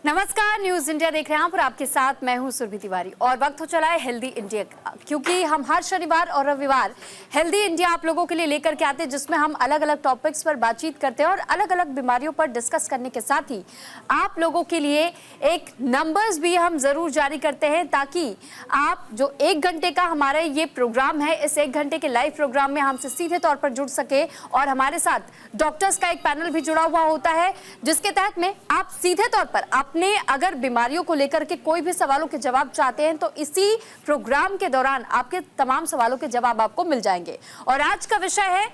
नमस्कार, news India देख रहे हैं आप और आपके साथ मैं हूं सुरभि तिवारी। और वक्त हो चला है हेल्दी इंडिया का, क्योंकि हम हर शनिवार और रविवार हेल्दी इंडिया आप लोगों के लिए लेकर के आते हैं, जिसमें हम अलग अलग टॉपिक्स पर बातचीत करते हैं और अलग अलग बीमारियों पर डिस्कस करने के साथ ही आप लोगों के लिए एक नंबर्स भी हम जरूर जारी करते हैं, ताकि आप जो 1 घंटे का हमारा ये प्रोग्राम है, इस 1 घंटे के लाइव प्रोग्राम में हमसे सीधे तौर पर जुड़ सके। और हमारे साथ डॉक्टर्स का एक पैनल भी जुड़ा हुआ होता है, जिसके तहत में आप सीधे तौर पर अपने अगर बीमारियों को लेकर के कोई भी सवालों के जवाब चाहते हैं तो इसी प्रोग्राम के दौरान आपके तमाम सवालों के जवाब आपको मिल जाएंगे। और आज का विषय है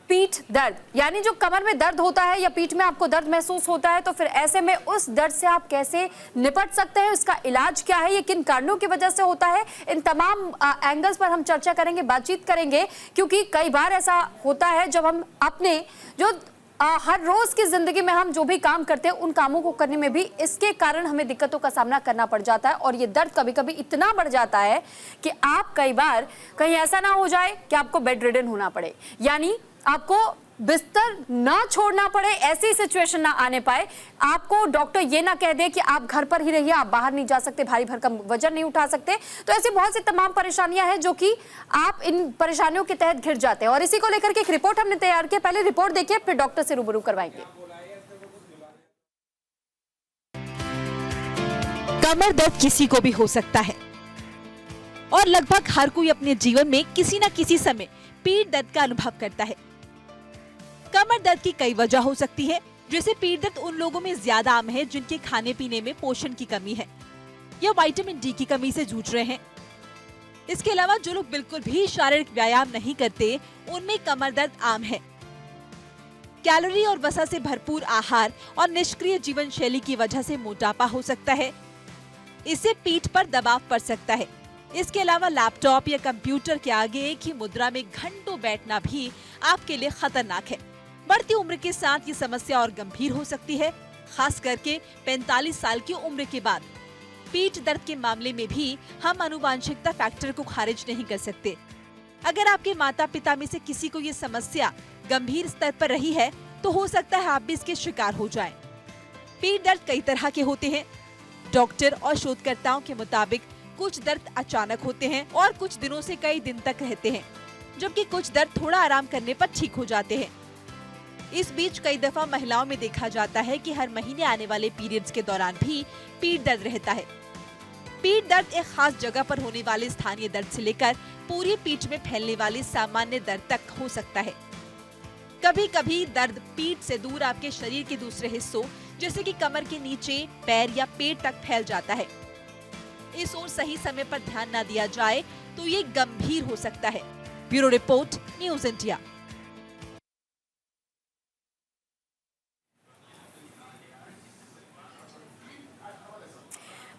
पीठ दर्द, यानी जो कमर में दर्द होता है या पीठ में आपको दर्द महसूस होता है, तो फिर ऐसे में उस दर्द से आप कैसे निपट सकते हैं, इसका इलाज क्या है, ये किन कारणों की वजह से होता है, इन तमाम एंगल्स पर हम चर्चा करेंगे, बातचीत करेंगे। क्योंकि कई बार ऐसा होता है जब हम अपने जो हर रोज की जिंदगी में हम जो भी काम करते हैं, उन कामों को करने में भी इसके कारण हमें दिक्कतों का सामना करना पड़ जाता है। और ये दर्द कभी कभी इतना बढ़ जाता है कि आप कई बार कहीं ऐसा ना हो जाए कि आपको बेड रिडन होना पड़े, यानी आपको बिस्तर ना छोड़ना पड़े, ऐसी सिचुएशन ना आने पाए, आपको डॉक्टर ये ना कह दे कि आप घर पर ही रहिए, आप बाहर नहीं जा सकते, भारी भरकम वजन नहीं उठा सकते। तो ऐसी बहुत सी तमाम परेशानियां हैं जो कि आप इन परेशानियों के तहत घिर जाते हैं। और इसी को लेकर के एक रिपोर्ट हमने तैयार की, पहले रिपोर्ट देखिए फिर डॉक्टर से रूबरू करवाएंगे। कमर दर्द किसी को भी हो सकता है और लगभग हर कोई अपने जीवन में किसी न किसी समय पीठ दर्द का अनुभव करता है। कमर दर्द की कई वजह हो सकती है, जैसे पीठ दर्द उन लोगों में ज्यादा आम है जिनके खाने पीने में पोषण की कमी है या विटामिन डी की कमी से जूझ रहे हैं। इसके अलावा जो लोग बिल्कुल भी शारीरिक व्यायाम नहीं करते, उनमें कमर दर्द आम है। कैलोरी और वसा से भरपूर आहार और निष्क्रिय जीवन शैली की वजह से मोटापा हो सकता है, इससे पीठ पर दबाव पड़ सकता है। इसके अलावा लैपटॉप या कंप्यूटर के आगे एक ही मुद्रा में घंटों बैठना भी आपके लिए खतरनाक है। बढ़ती उम्र के साथ ये समस्या और गंभीर हो सकती है, खास करके 45 साल की उम्र के बाद। पीठ दर्द के मामले में भी हम आनुवांशिकता फैक्टर को खारिज नहीं कर सकते। अगर आपके माता पिता में से किसी को ये समस्या गंभीर स्तर पर रही है, तो हो सकता है आप भी इसके शिकार हो जाएं। पीठ दर्द कई तरह के होते हैं। डॉक्टर और शोधकर्ताओं के मुताबिक कुछ दर्द अचानक होते हैं और कुछ दिनों से कई दिन तक रहते हैं, जबकि कुछ दर्द थोड़ा आराम करने पर ठीक हो जाते हैं। इस बीच कई दफा महिलाओं में देखा जाता है कि हर महीने आने वाले पीरियड्स के दौरान भी पीठ दर्द रहता है। पीठ दर्द एक खास जगह पर होने वाले स्थानीय दर्द से लेकर पूरी पीठ में फैलने वाले सामान्य दर्द तक हो सकता है। कभी कभी दर्द पीठ से दूर आपके शरीर के दूसरे हिस्सों, जैसे कि कमर के नीचे, पैर या पेट तक फैल जाता है। इस ओर सही समय पर ध्यान न दिया जाए तो ये गंभीर हो सकता है। Bureau report, news India.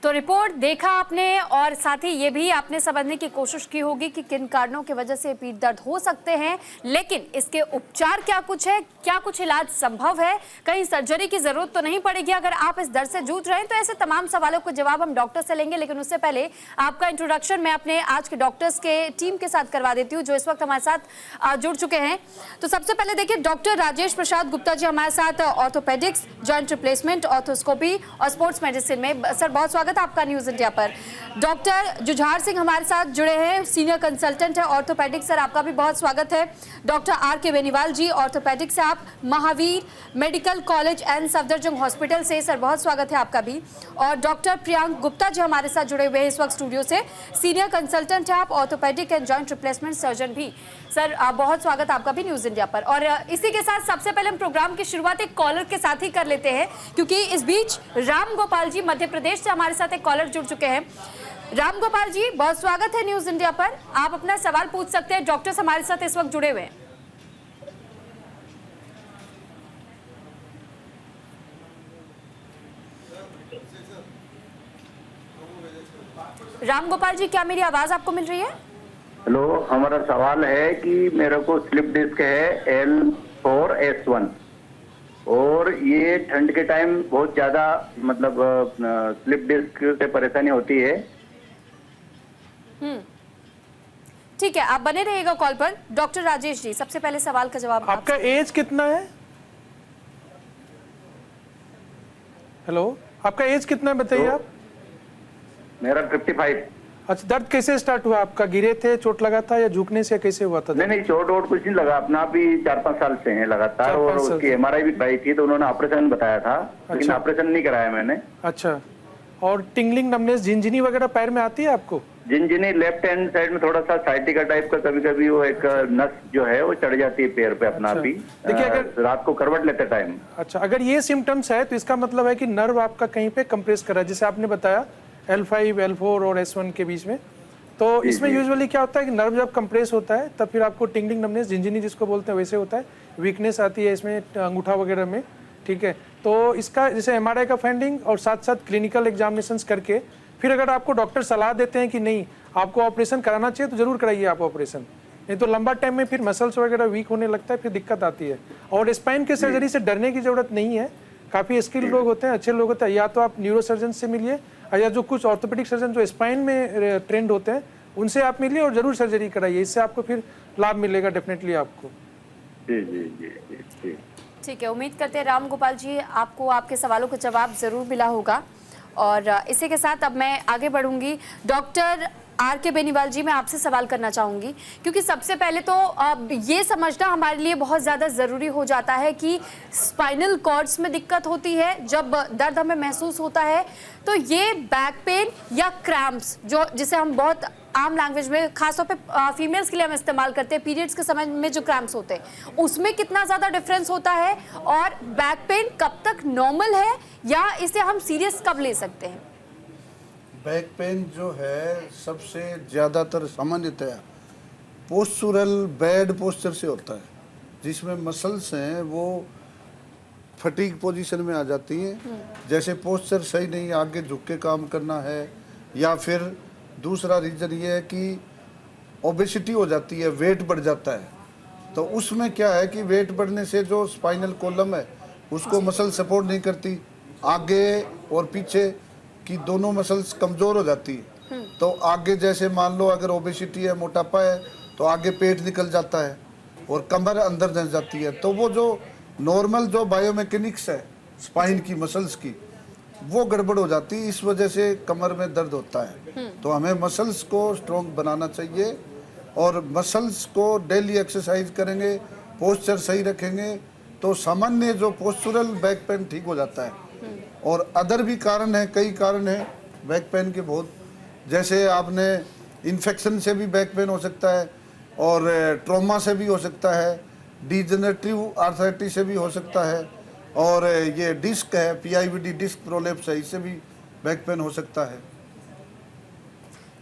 तो रिपोर्ट देखा आपने और साथ ही ये भी आपने समझने की कोशिश की होगी कि किन कारणों की वजह से पीठ दर्द हो सकते हैं, लेकिन इसके उपचार क्या कुछ है, क्या कुछ इलाज संभव है, कहीं सर्जरी की जरूरत तो नहीं पड़ेगी अगर आप इस दर्द से जूझ रहे हैं। तो ऐसे तमाम सवालों के जवाब हम डॉक्टर से लेंगे, लेकिन उससे पहले आपका इंट्रोडक्शन मैं अपने आज के डॉक्टर्स के टीम के साथ करवा देती हूँ, जो इस वक्त हमारे साथ जुड़ चुके हैं। तो सबसे पहले देखिए, डॉक्टर राजेश प्रसाद गुप्ता जी हमारे साथ, ऑर्थोपेडिक्स, जॉइंट रिप्लेसमेंट, ऑर्थोस्कोपी और स्पोर्ट्स मेडिसिन में। सर बहुत स्वागत आपका न्यूज इंडिया पर। डॉक्टर जुझार सिंह हमारे साथ जुड़े हैं, सीनियर कंसल्टेंट है ऑर्थोपेडिक। सर आपका भी बहुत स्वागत है। डॉक्टर आर के बेनीवाल जी, ऑर्थोपेडिक से आप Mahavir medical college and Safdarjung hospital से, सर बहुत स्वागत है आपका भी। और डॉक्टर प्रियांक गुप्ता जी हमारे साथ जुड़े हुए हैं इस वक्त स्टूडियो से, सीनियर कंसल्टेंट है आप, orthopaedic and joint replacement surgeon भी। सर बहुत स्वागत आपका भी न्यूज इंडिया पर। और इसी के साथ सबसे पहले हम प्रोग्राम की शुरुआत एक कॉलर के साथ ही कर लेते हैं, क्योंकि इस बीच राम गोपाल जी मध्य प्रदेश से हमारे साथ एक कॉलर जुड़ चुके हैं। राम गोपाल जी बहुत स्वागत है न्यूज इंडिया पर, आप अपना सवाल पूछ सकते हैं। डॉक्टर्स हमारे साथ इस वक्त जुड़े हुए हैं। राम गोपाल जी, क्या मेरी आवाज आपको मिल रही है? हेलो, हमारा सवाल है कि मेरे को स्लिप डिस्क है L4S1 और ये ठंड के टाइम बहुत ज्यादा मतलब स्लिप डिस्क से परेशानी होती है। ठीक है, आप बने रहिएगा कॉल पर। डॉक्टर राजेश जी, सबसे पहले सवाल का जवाब। आपका एज कितना है? हेलो, आपका एज कितना है बताइए तो- आप? मेरा 55। अच्छा, दर्द कैसे स्टार्ट हुआ आपका? गिरे थे, चोट लगा था या झुकने से कैसे हुआ था? नहीं चोट वोट कुछ नहीं लगा, अपना भी 4-5 साल से है लगातार। 4-5 और साल उसकी से। MRI भी कराई थी तो उन्होंने ऑपरेशन बताया था, लेकिन अच्छा। ऑपरेशन नहीं कराया मैंने। अच्छा, और टिंगलिंग, नमनेस, झिनझिनी वगैरह पैर में आती है आपको? जिनजिनी लेफ्ट हैंड साइड में थोड़ा सा साइटिका टाइप का, कभी कभी वो एक नस जो है वो चढ़ जाती है पैर पे अपना अच्छा। भी। देखिए, अगर- रात को करवट लेते टाइम। अच्छा, अगर ये सिम्टम्स है तो इसका मतलब है कि नर्व आपका कहीं पे कंप्रेस कर रहा है, जैसे आपने बताया L5, L4 और S1 के बीच में। तो इसमें यूजुअली क्या होता है कि नर्व जब कंप्रेस होता है तब फिर आपको टिंगलिंग, नमनेस, झिनझिनी जिसको बोलते हैं वैसे होता है, वीकनेस आती है इसमें अंगूठा वगैरह में। ठीक है, तो इसका जैसे MRI का फाइंडिंग और साथ साथ क्लिनिकल एग्जामिनेशंस करके फिर अगर आपको डॉक्टर सलाह देते हैं कि नहीं आपको ऑपरेशन कराना चाहिए तो जरूर कराइए आप ऑपरेशन, नहीं तो लंबा टाइम में फिर मसल्स वगैरह वीक होने लगता है, फिर दिक्कत आती है। और स्पाइन के सर्जरी से डरने की जरूरत नहीं है, काफ़ी स्किल्ड लोग होते हैं, अच्छे लोग होते हैं। या तो आप न्यूरो सर्जन से मिलिए या जो कुछ ऑर्थोपेडिक सर्जन जो स्पाइन में ट्रेंड होते हैं उनसे आप मिलिए और जरूर सर्जरी कराइए, इससे आपको फिर लाभ मिलेगा डेफिनेटली आपको। जी जी जी जी जी। ठीक है, उम्मीद करते हैं राम गोपाल जी आपको आपके सवालों का जवाब ज़रूर मिला होगा। और इसी के साथ अब मैं आगे बढ़ूंगी। Doctor R.K. बेनीवाल जी, मैं आपसे सवाल करना चाहूँगी, क्योंकि सबसे पहले तो ये समझना हमारे लिए बहुत ज़्यादा ज़रूरी हो जाता है कि स्पाइनल कॉर्ड्स में दिक्कत होती है, जब दर्द हमें महसूस होता है तो ये बैक पेन या क्रैम्प्स, जो जिसे हम बहुत आम लैंग्वेज में खासतौर पे फीमेल्स के लिए हम इस्तेमाल करते हैं, पीरियड्स के समय में जो क्रैम्प्स होते हैं उसमें कितना ज़्यादा डिफरेंस होता है, और बैक पेन कब तक नॉर्मल है या इसे हम सीरियस कब ले सकते हैं? बैक पेन जो है सबसे ज़्यादातर सामान्यतया पोस्चरल बैड पोस्चर से होता है, जिसमें मसल्स हैं वो फटीग पोजीशन में आ जाती हैं। जैसे पोस्चर सही नहीं, आगे झुक के काम करना है, या फिर दूसरा रीज़न ये है कि ओबेसिटी हो जाती है, वेट बढ़ जाता है। तो उसमें क्या है कि वेट बढ़ने से जो स्पाइनल कॉलम है उसको मसल सपोर्ट नहीं करती, आगे और पीछे की दोनों मसल्स कमज़ोर हो जाती है। तो आगे जैसे मान लो अगर ओबेसिटी है, मोटापा है, तो आगे पेट निकल जाता है और कमर अंदर धंस जाती है। तो वो जो नॉर्मल जो बायोमैकेनिक्स है स्पाइन की मसल्स की, वो गड़बड़ हो जाती है, इस वजह से कमर में दर्द होता है। तो हमें मसल्स को स्ट्रॉन्ग बनाना चाहिए और मसल्स को डेली एक्सरसाइज करेंगे, पोस्चर सही रखेंगे तो सामान्य जो पोस्चरल बैक पेन ठीक हो जाता है। और अदर भी कारण है, कई कारण है बैक पेन के बहुत, जैसे आपने इन्फेक्शन से भी बैक पेन हो सकता है और ट्रॉमा से भी हो सकता है, डिजेनरेटिव आर्थराइटिस से भी हो सकता है, और ये डिस्क है, PIVD डिस्क प्रोलेप्स है, इससे भी बैक पेन हो सकता है।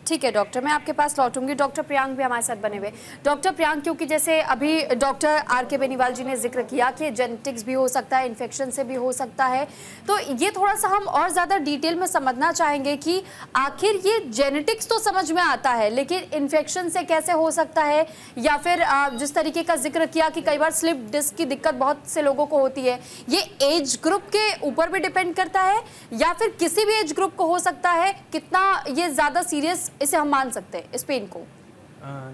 ठीक है डॉक्टर, मैं आपके पास लौटूंगी। डॉक्टर प्रियांक भी हमारे साथ बने हुए। डॉक्टर प्रियांक, क्योंकि जैसे अभी डॉक्टर R.K. बेनीवाल जी ने जिक्र किया कि जेनेटिक्स भी हो सकता है, इन्फेक्शन से भी हो सकता है, तो ये थोड़ा सा हम और ज़्यादा डिटेल में समझना चाहेंगे कि आखिर ये जेनेटिक्स तो समझ में आता है लेकिन इन्फेक्शन से कैसे हो सकता है, या फिर जिस तरीके का जिक्र किया कि कई बार स्लिप डिस्क की दिक्कत बहुत से लोगों को होती है, ये एज ग्रुप के ऊपर भी डिपेंड करता है या फिर किसी भी एज ग्रुप को हो सकता है? कितना ये ज़्यादा सीरियस इसे हम मान सकते हैं इस पेन को?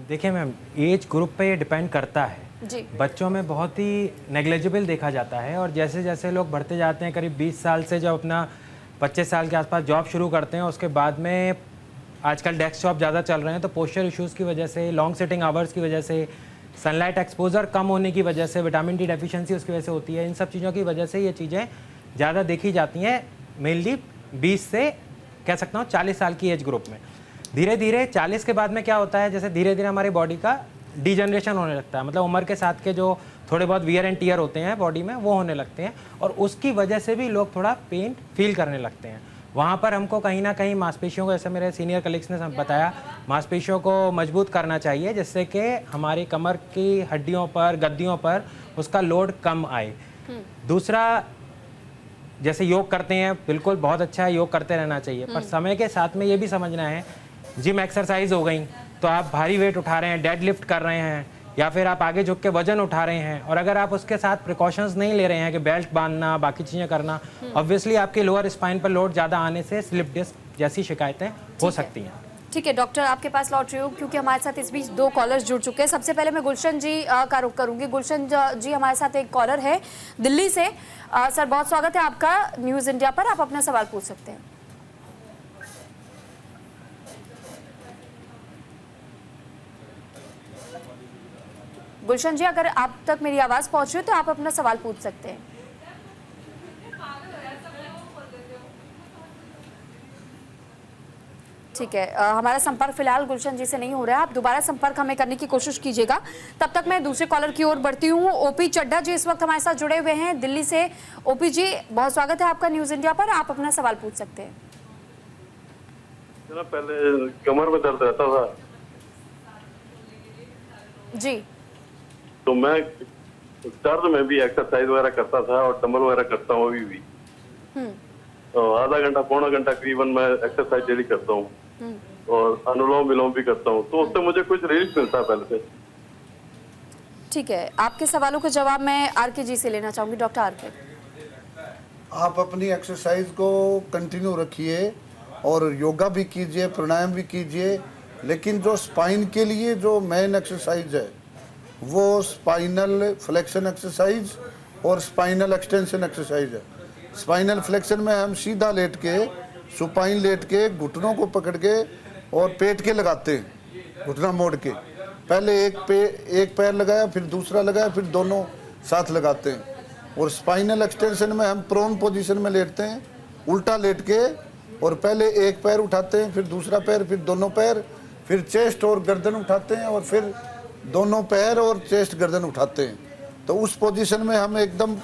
देखिए मैम, एज ग्रुप पे ये डिपेंड करता है जी। बच्चों में बहुत ही नेग्लिजिबल देखा जाता है, और जैसे जैसे लोग बढ़ते जाते हैं, करीब 20 साल से जब अपना 25 साल के आसपास जॉब शुरू करते हैं, उसके बाद में आजकल डेस्क जॉब ज़्यादा चल रहे हैं, तो पोस्चर इश्यूज़ की वजह से, लॉन्ग सिटिंग आवर्स की वजह से, सनलाइट एक्सपोजर कम होने की वजह से, विटामिन डी डेफिशिएंसी उसकी वजह से होती है, इन सब चीज़ों की वजह से ये चीज़ें ज़्यादा देखी जाती हैं मेनली 20 से कह सकता हूँ 40 साल की एज ग्रुप में। धीरे धीरे 40 के बाद में क्या होता है, जैसे धीरे धीरे हमारी बॉडी का डिजनरेशन होने लगता है, मतलब उम्र के साथ के जो थोड़े बहुत वियर एंड टीयर होते हैं बॉडी में वो होने लगते हैं, और उसकी वजह से भी लोग थोड़ा पेन फील करने लगते हैं। वहाँ पर हमको कहीं ना कहीं मांसपेशियों को, जैसे मेरे सीनियर कलीग्स ने बताया, मांसपेशियों को मजबूत करना चाहिए जिससे कि हमारी कमर की हड्डियों पर, गद्दियों पर उसका लोड कम आए। दूसरा, जैसे योग करते हैं, बिल्कुल बहुत अच्छा है, योग करते रहना चाहिए, पर समय के साथ में ये भी समझना है, जिम एक्सरसाइज हो गई तो आप भारी वेट उठा रहे हैं, डेड लिफ्ट कर रहे हैं, या फिर आप आगे झुक के वजन उठा रहे हैं, और अगर आप उसके साथ प्रिकॉशंस नहीं ले रहे हैं कि बेल्ट बांधना, बाकी चीज़ें करना, ऑब्वियसली आपके लोअर स्पाइन पर लोड ज़्यादा आने से स्लिप डिस्क जैसी शिकायतें हो सकती हैं। ठीक है डॉक्टर, आपके पास लौट रही हूँ क्योंकि हमारे साथ इस बीच 2 कॉलर्स जुड़ चुके हैं। सबसे पहले मैं गुलशन जी का रुख करूंगी। गुलशन जी हमारे साथ एक कॉलर है दिल्ली से। सर बहुत स्वागत है आपका न्यूज़ इंडिया पर, आप अपना सवाल पूछ सकते हैं। गुलशन जी, अगर आप तक मेरी आवाज़ पहुंच रही है तो आप अपना सवाल पूछ सकते हैं। ठीक है, हमारा संपर्क फिलहाल गुलशन जी से नहीं हो रहा है। आप दोबारा संपर्क हमें करने की कोशिश कीजिएगा। तब तक मैं दूसरे कॉलर की ओर बढ़ती हूँ। ओपी चड्ढा जी इस वक्त हमारे साथ जुड़े हुए हैं दिल्ली से। ओपी जी बहुत स्वागत है आपका न्यूज़ इंडिया पर, आप अपना सवाल पूछ सकते हैं। पहले कमर में दर्द रहता था जी, तो मैं दर्द में भी एक्सरसाइज वगैरह करता था और डंबल वगैरह करता हूँ अभी भी। तो आधा घंटा पौना घंटा करीबन मैं एक्सरसाइज डेली करता हूँ और अनुलोम विलोम भी करता हूँ, तो उससे मुझे कुछ रिलीफ मिलता है पहले से। ठीक है, आपके सवालों का जवाब मैं आरके जी से लेना चाहूंगी। डॉक्टर आरके, आप अपनी एक्सरसाइज को कंटिन्यू रखिए और योगा भी कीजिए, प्राणायाम भी कीजिए, लेकिन जो स्पाइन के लिए जो मेन एक्सरसाइज है वो स्पाइनल फ्लेक्शन एक्सरसाइज और स्पाइनल एक्सटेंशन एक्सरसाइज है। स्पाइनल फ्लेक्शन में हम सीधा लेट के, सुपाइन लेट के, घुटनों को पकड़ के और पेट के लगाते हैं, घुटना मोड़ के। पहले एक पैर लगाया, फिर दूसरा लगाया, फिर दोनों साथ लगाते हैं। और स्पाइनल एक्सटेंशन में हम प्रोन पोजीशन में लेटते हैं, उल्टा लेट के, और पहले एक पैर उठाते हैं, फिर दूसरा पैर, फिर दोनों पैर, फिर चेस्ट और गर्दन उठाते हैं, और फिर दोनों पैर और चेस्ट गर्दन उठाते हैं। तो उस पोजीशन में हम एकदम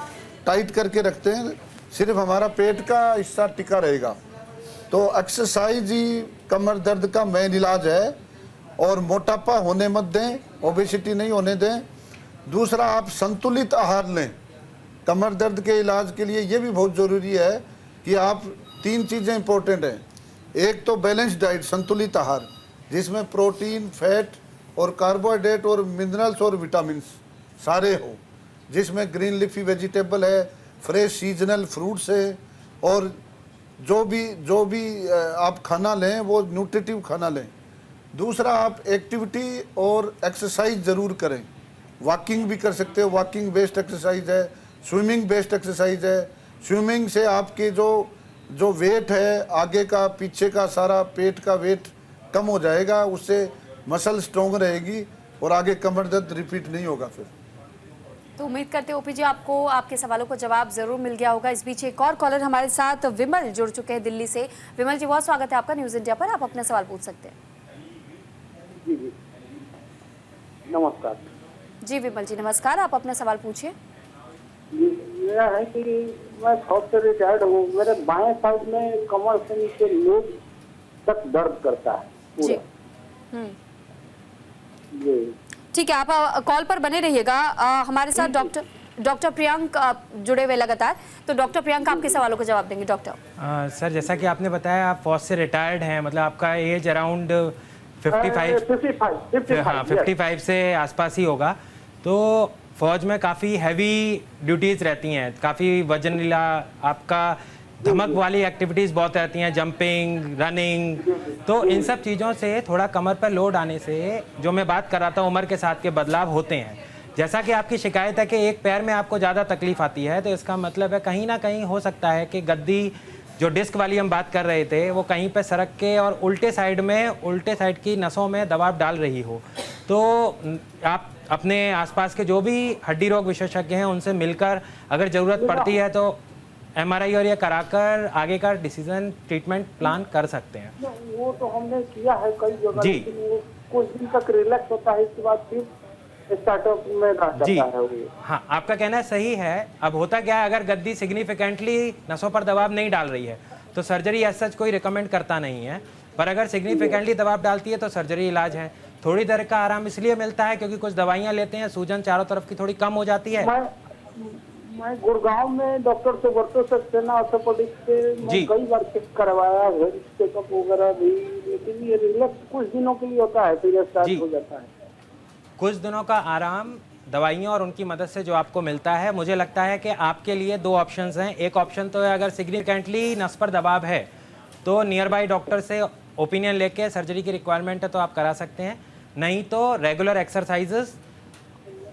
टाइट करके रखते हैं, सिर्फ हमारा पेट का हिस्सा टिका रहेगा। तो एक्सरसाइज ही कमर दर्द का मेन इलाज है, और मोटापा होने मत दें, ओबेसिटी नहीं होने दें। दूसरा, आप संतुलित आहार लें। कमर दर्द के इलाज के लिए ये भी बहुत ज़रूरी है कि आप 3 चीज़ें इंपॉर्टेंट हैं। एक तो बैलेंस डाइट, संतुलित आहार, जिसमें प्रोटीन, फैट और कार्बोहाइड्रेट और मिनरल्स और विटामिन्स सारे हो, जिसमें ग्रीन लीफी वेजिटेबल है, फ्रेश सीजनल फ्रूट्स है, और जो भी आप खाना लें वो न्यूट्रिटिव खाना लें। दूसरा, आप एक्टिविटी और एक्सरसाइज ज़रूर करें। वॉकिंग भी कर सकते हो, वॉकिंग बेस्ड एक्सरसाइज है, स्विमिंग बेस्ड एक्सरसाइज है। स्विमिंग से आपके जो वेट है, आगे का पीछे का सारा पेट का वेट कम हो जाएगा, उससे मसल स्ट्रॉन्ग रहेगी और आगे कमर दर्द रिपीट नहीं होगा फिर। तो उम्मीद करते हैं ओपी जी आपको आपके सवालों का जवाब जरूर मिल गया होगा। इस बीच एक और कॉलर हमारे साथ विमल जुड़ चुके हैं दिल्ली से। विमल जी बहुत स्वागत है आपका न्यूज़ इंडिया पर, आप अपना सवाल पूछ सकते हैं। जी नमस्कार। जी विमल जी नमस्कार, आप अपना सवाल पूछिए। मेरा है कि मैं फौज से रिटायर्ड हूँ, मेरे बाएं साइड में कमर से नीचे लेग तक दर्द करता है जी पूरा। जी ठीक है, आप कॉल पर बने रहिएगा। हमारे साथ डॉक्टर प्रियंक जुड़े हुए लगातार, तो डॉक्टर प्रियंक आपके सवालों का जवाब देंगे। डॉक्टर सर, जैसा कि आपने बताया आप फौज से रिटायर्ड हैं, मतलब आपका एज अराउंड 55 से आसपास ही होगा। तो फौज में काफ़ी हैवी ड्यूटीज़ रहती हैं, काफ़ी वजनीला, आपका धमक वाली एक्टिविटीज़ बहुत रहती हैं, जंपिंग, रनिंग। तो इन सब चीज़ों से थोड़ा कमर पर लोड आने से, जो मैं बात कर रहा था, उम्र के साथ के बदलाव होते हैं। जैसा कि आपकी शिकायत है कि एक पैर में आपको ज़्यादा तकलीफ आती है, तो इसका मतलब है कहीं ना कहीं हो सकता है कि गद्दी जो डिस्क वाली हम बात कर रहे थे वो कहीं पे सरक के और उल्टे साइड की नसों में दबाव डाल रही हो। तो आप अपने आसपास के जो भी हड्डी रोग विशेषज्ञ हैं उनसे मिलकर अगर ज़रूरत पड़ती है तो MRI और ये कराकर आगे का डिसीजन ट्रीटमेंट प्लान कर सकते हैं। वो तो हमने किया है कई जगह, जी। लेकिन वो कुछ दिन तक रिलैक्स होता है, इसके बाद फिर स्टार्टअप में जाता जी है वो। हाँ, आपका कहना सही है। अब होता क्या है, अगर गद्दी सिग्निफिकेंटली नसों पर दबाव नहीं डाल रही है तो सर्जरी एज सच कोई रिकमेंड करता नहीं है, पर अगर सिग्निफिकेंटली दबाव डालती है तो सर्जरी इलाज है। थोड़ी देर का आराम इसलिए मिलता है क्योंकि कुछ दवाइयाँ लेते हैं, सूजन चारों तरफ की थोड़ी कम हो जाती है। मैं गुड़गांव में डॉक्टर सुब्रतो सक्सेना ऑर्थोपेडिक से जी। मैं कई बार चेक करवाया, हेल्थ चेकअप वगैरह भी, लेकिन ये रिलैक्स कुछ दिनों के लिए होता है, फिर स्टार्ट हो जाता है। कुछ दिनों का आराम, दवाइयाँ और उनकी मदद से जो आपको मिलता है, मुझे लगता है कि आपके लिए 2 ऑप्शंस हैं। एक ऑप्शन तो है अगर सिग्निफिकेंटली नस पर दबाव है तो नियर बाई डॉक्टर से ओपिनियन लेके सर्जरी की रिक्वायरमेंट है तो आप करा सकते हैं, नहीं तो रेगुलर एक्सरसाइजेस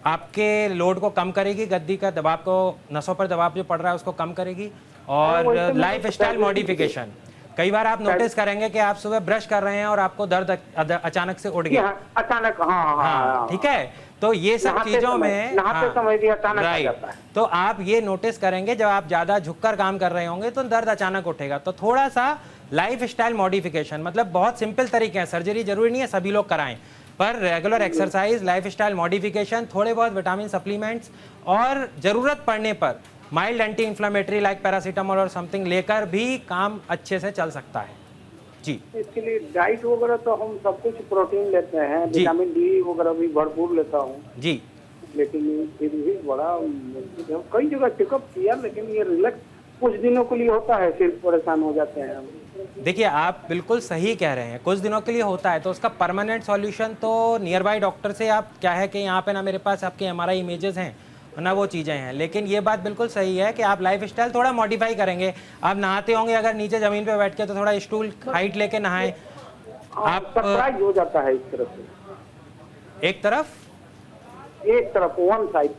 आपके लोड को कम करेगी, गद्दी का दबाव को, नसों पर दबाव जो पड़ रहा है उसको कम करेगी। और लाइफ स्टाइल मॉडिफिकेशन, कई बार आप नोटिस करेंगे कि आप सुबह ब्रश कर रहे हैं और आपको दर्द अचानक से उठ गया, अचानक। हाँ ठीक है, तो ये सब चीजों में नहाते समय भी अचानक आ जाता है। तो आप ये नोटिस करेंगे जब आप ज्यादा झुककर काम कर रहे होंगे तो दर्द अचानक उठेगा। तो थोड़ा सा लाइफ स्टाइल मॉडिफिकेशन, मतलब बहुत सिंपल तरीके हैं, सर्जरी जरूरी नहीं है सभी लोग कराएं, पर regular exercise, life style modification, थोड़े बहुत विटामिन सप्लीमेंट्स और जरूरत पड़ने पर mild anti inflammatory like paracetamol और समथिंग लेकर भी काम अच्छे से चल सकता है जी। इसके लिए डाइट वगैरह तो हम सब कुछ प्रोटीन लेते हैं, विटामिन डी वगैरह भी भरपूर लेता हूँ जी, लेकिन फिर भी बड़ा कई जगह चेकअप किया, लेकिन ये रिलैक्स कुछ दिनों के लिए होता है, फिर परेशान हो जाते हैं हम। देखिए आप बिल्कुल सही कह रहे हैं, कुछ दिनों के लिए होता है तो उसका परमानेंट सॉल्यूशन तो नियर बाय डॉक्टर से आप, क्या है कि यहाँ पे ना मेरे पास आपके MRI इमेजेस हैं ना वो चीज़ें हैं, लेकिन ये बात बिल्कुल सही है कि आप लाइफ स्टाइल थोड़ा मॉडिफाई करेंगे। आप नहाते होंगे अगर नीचे ज़मीन पे बैठ के तो थोड़ा स्टूल हाइट लेके नहाएं। आप सरप्राइज हो जाता है इस तरफ से, एक तरफ वन साइड,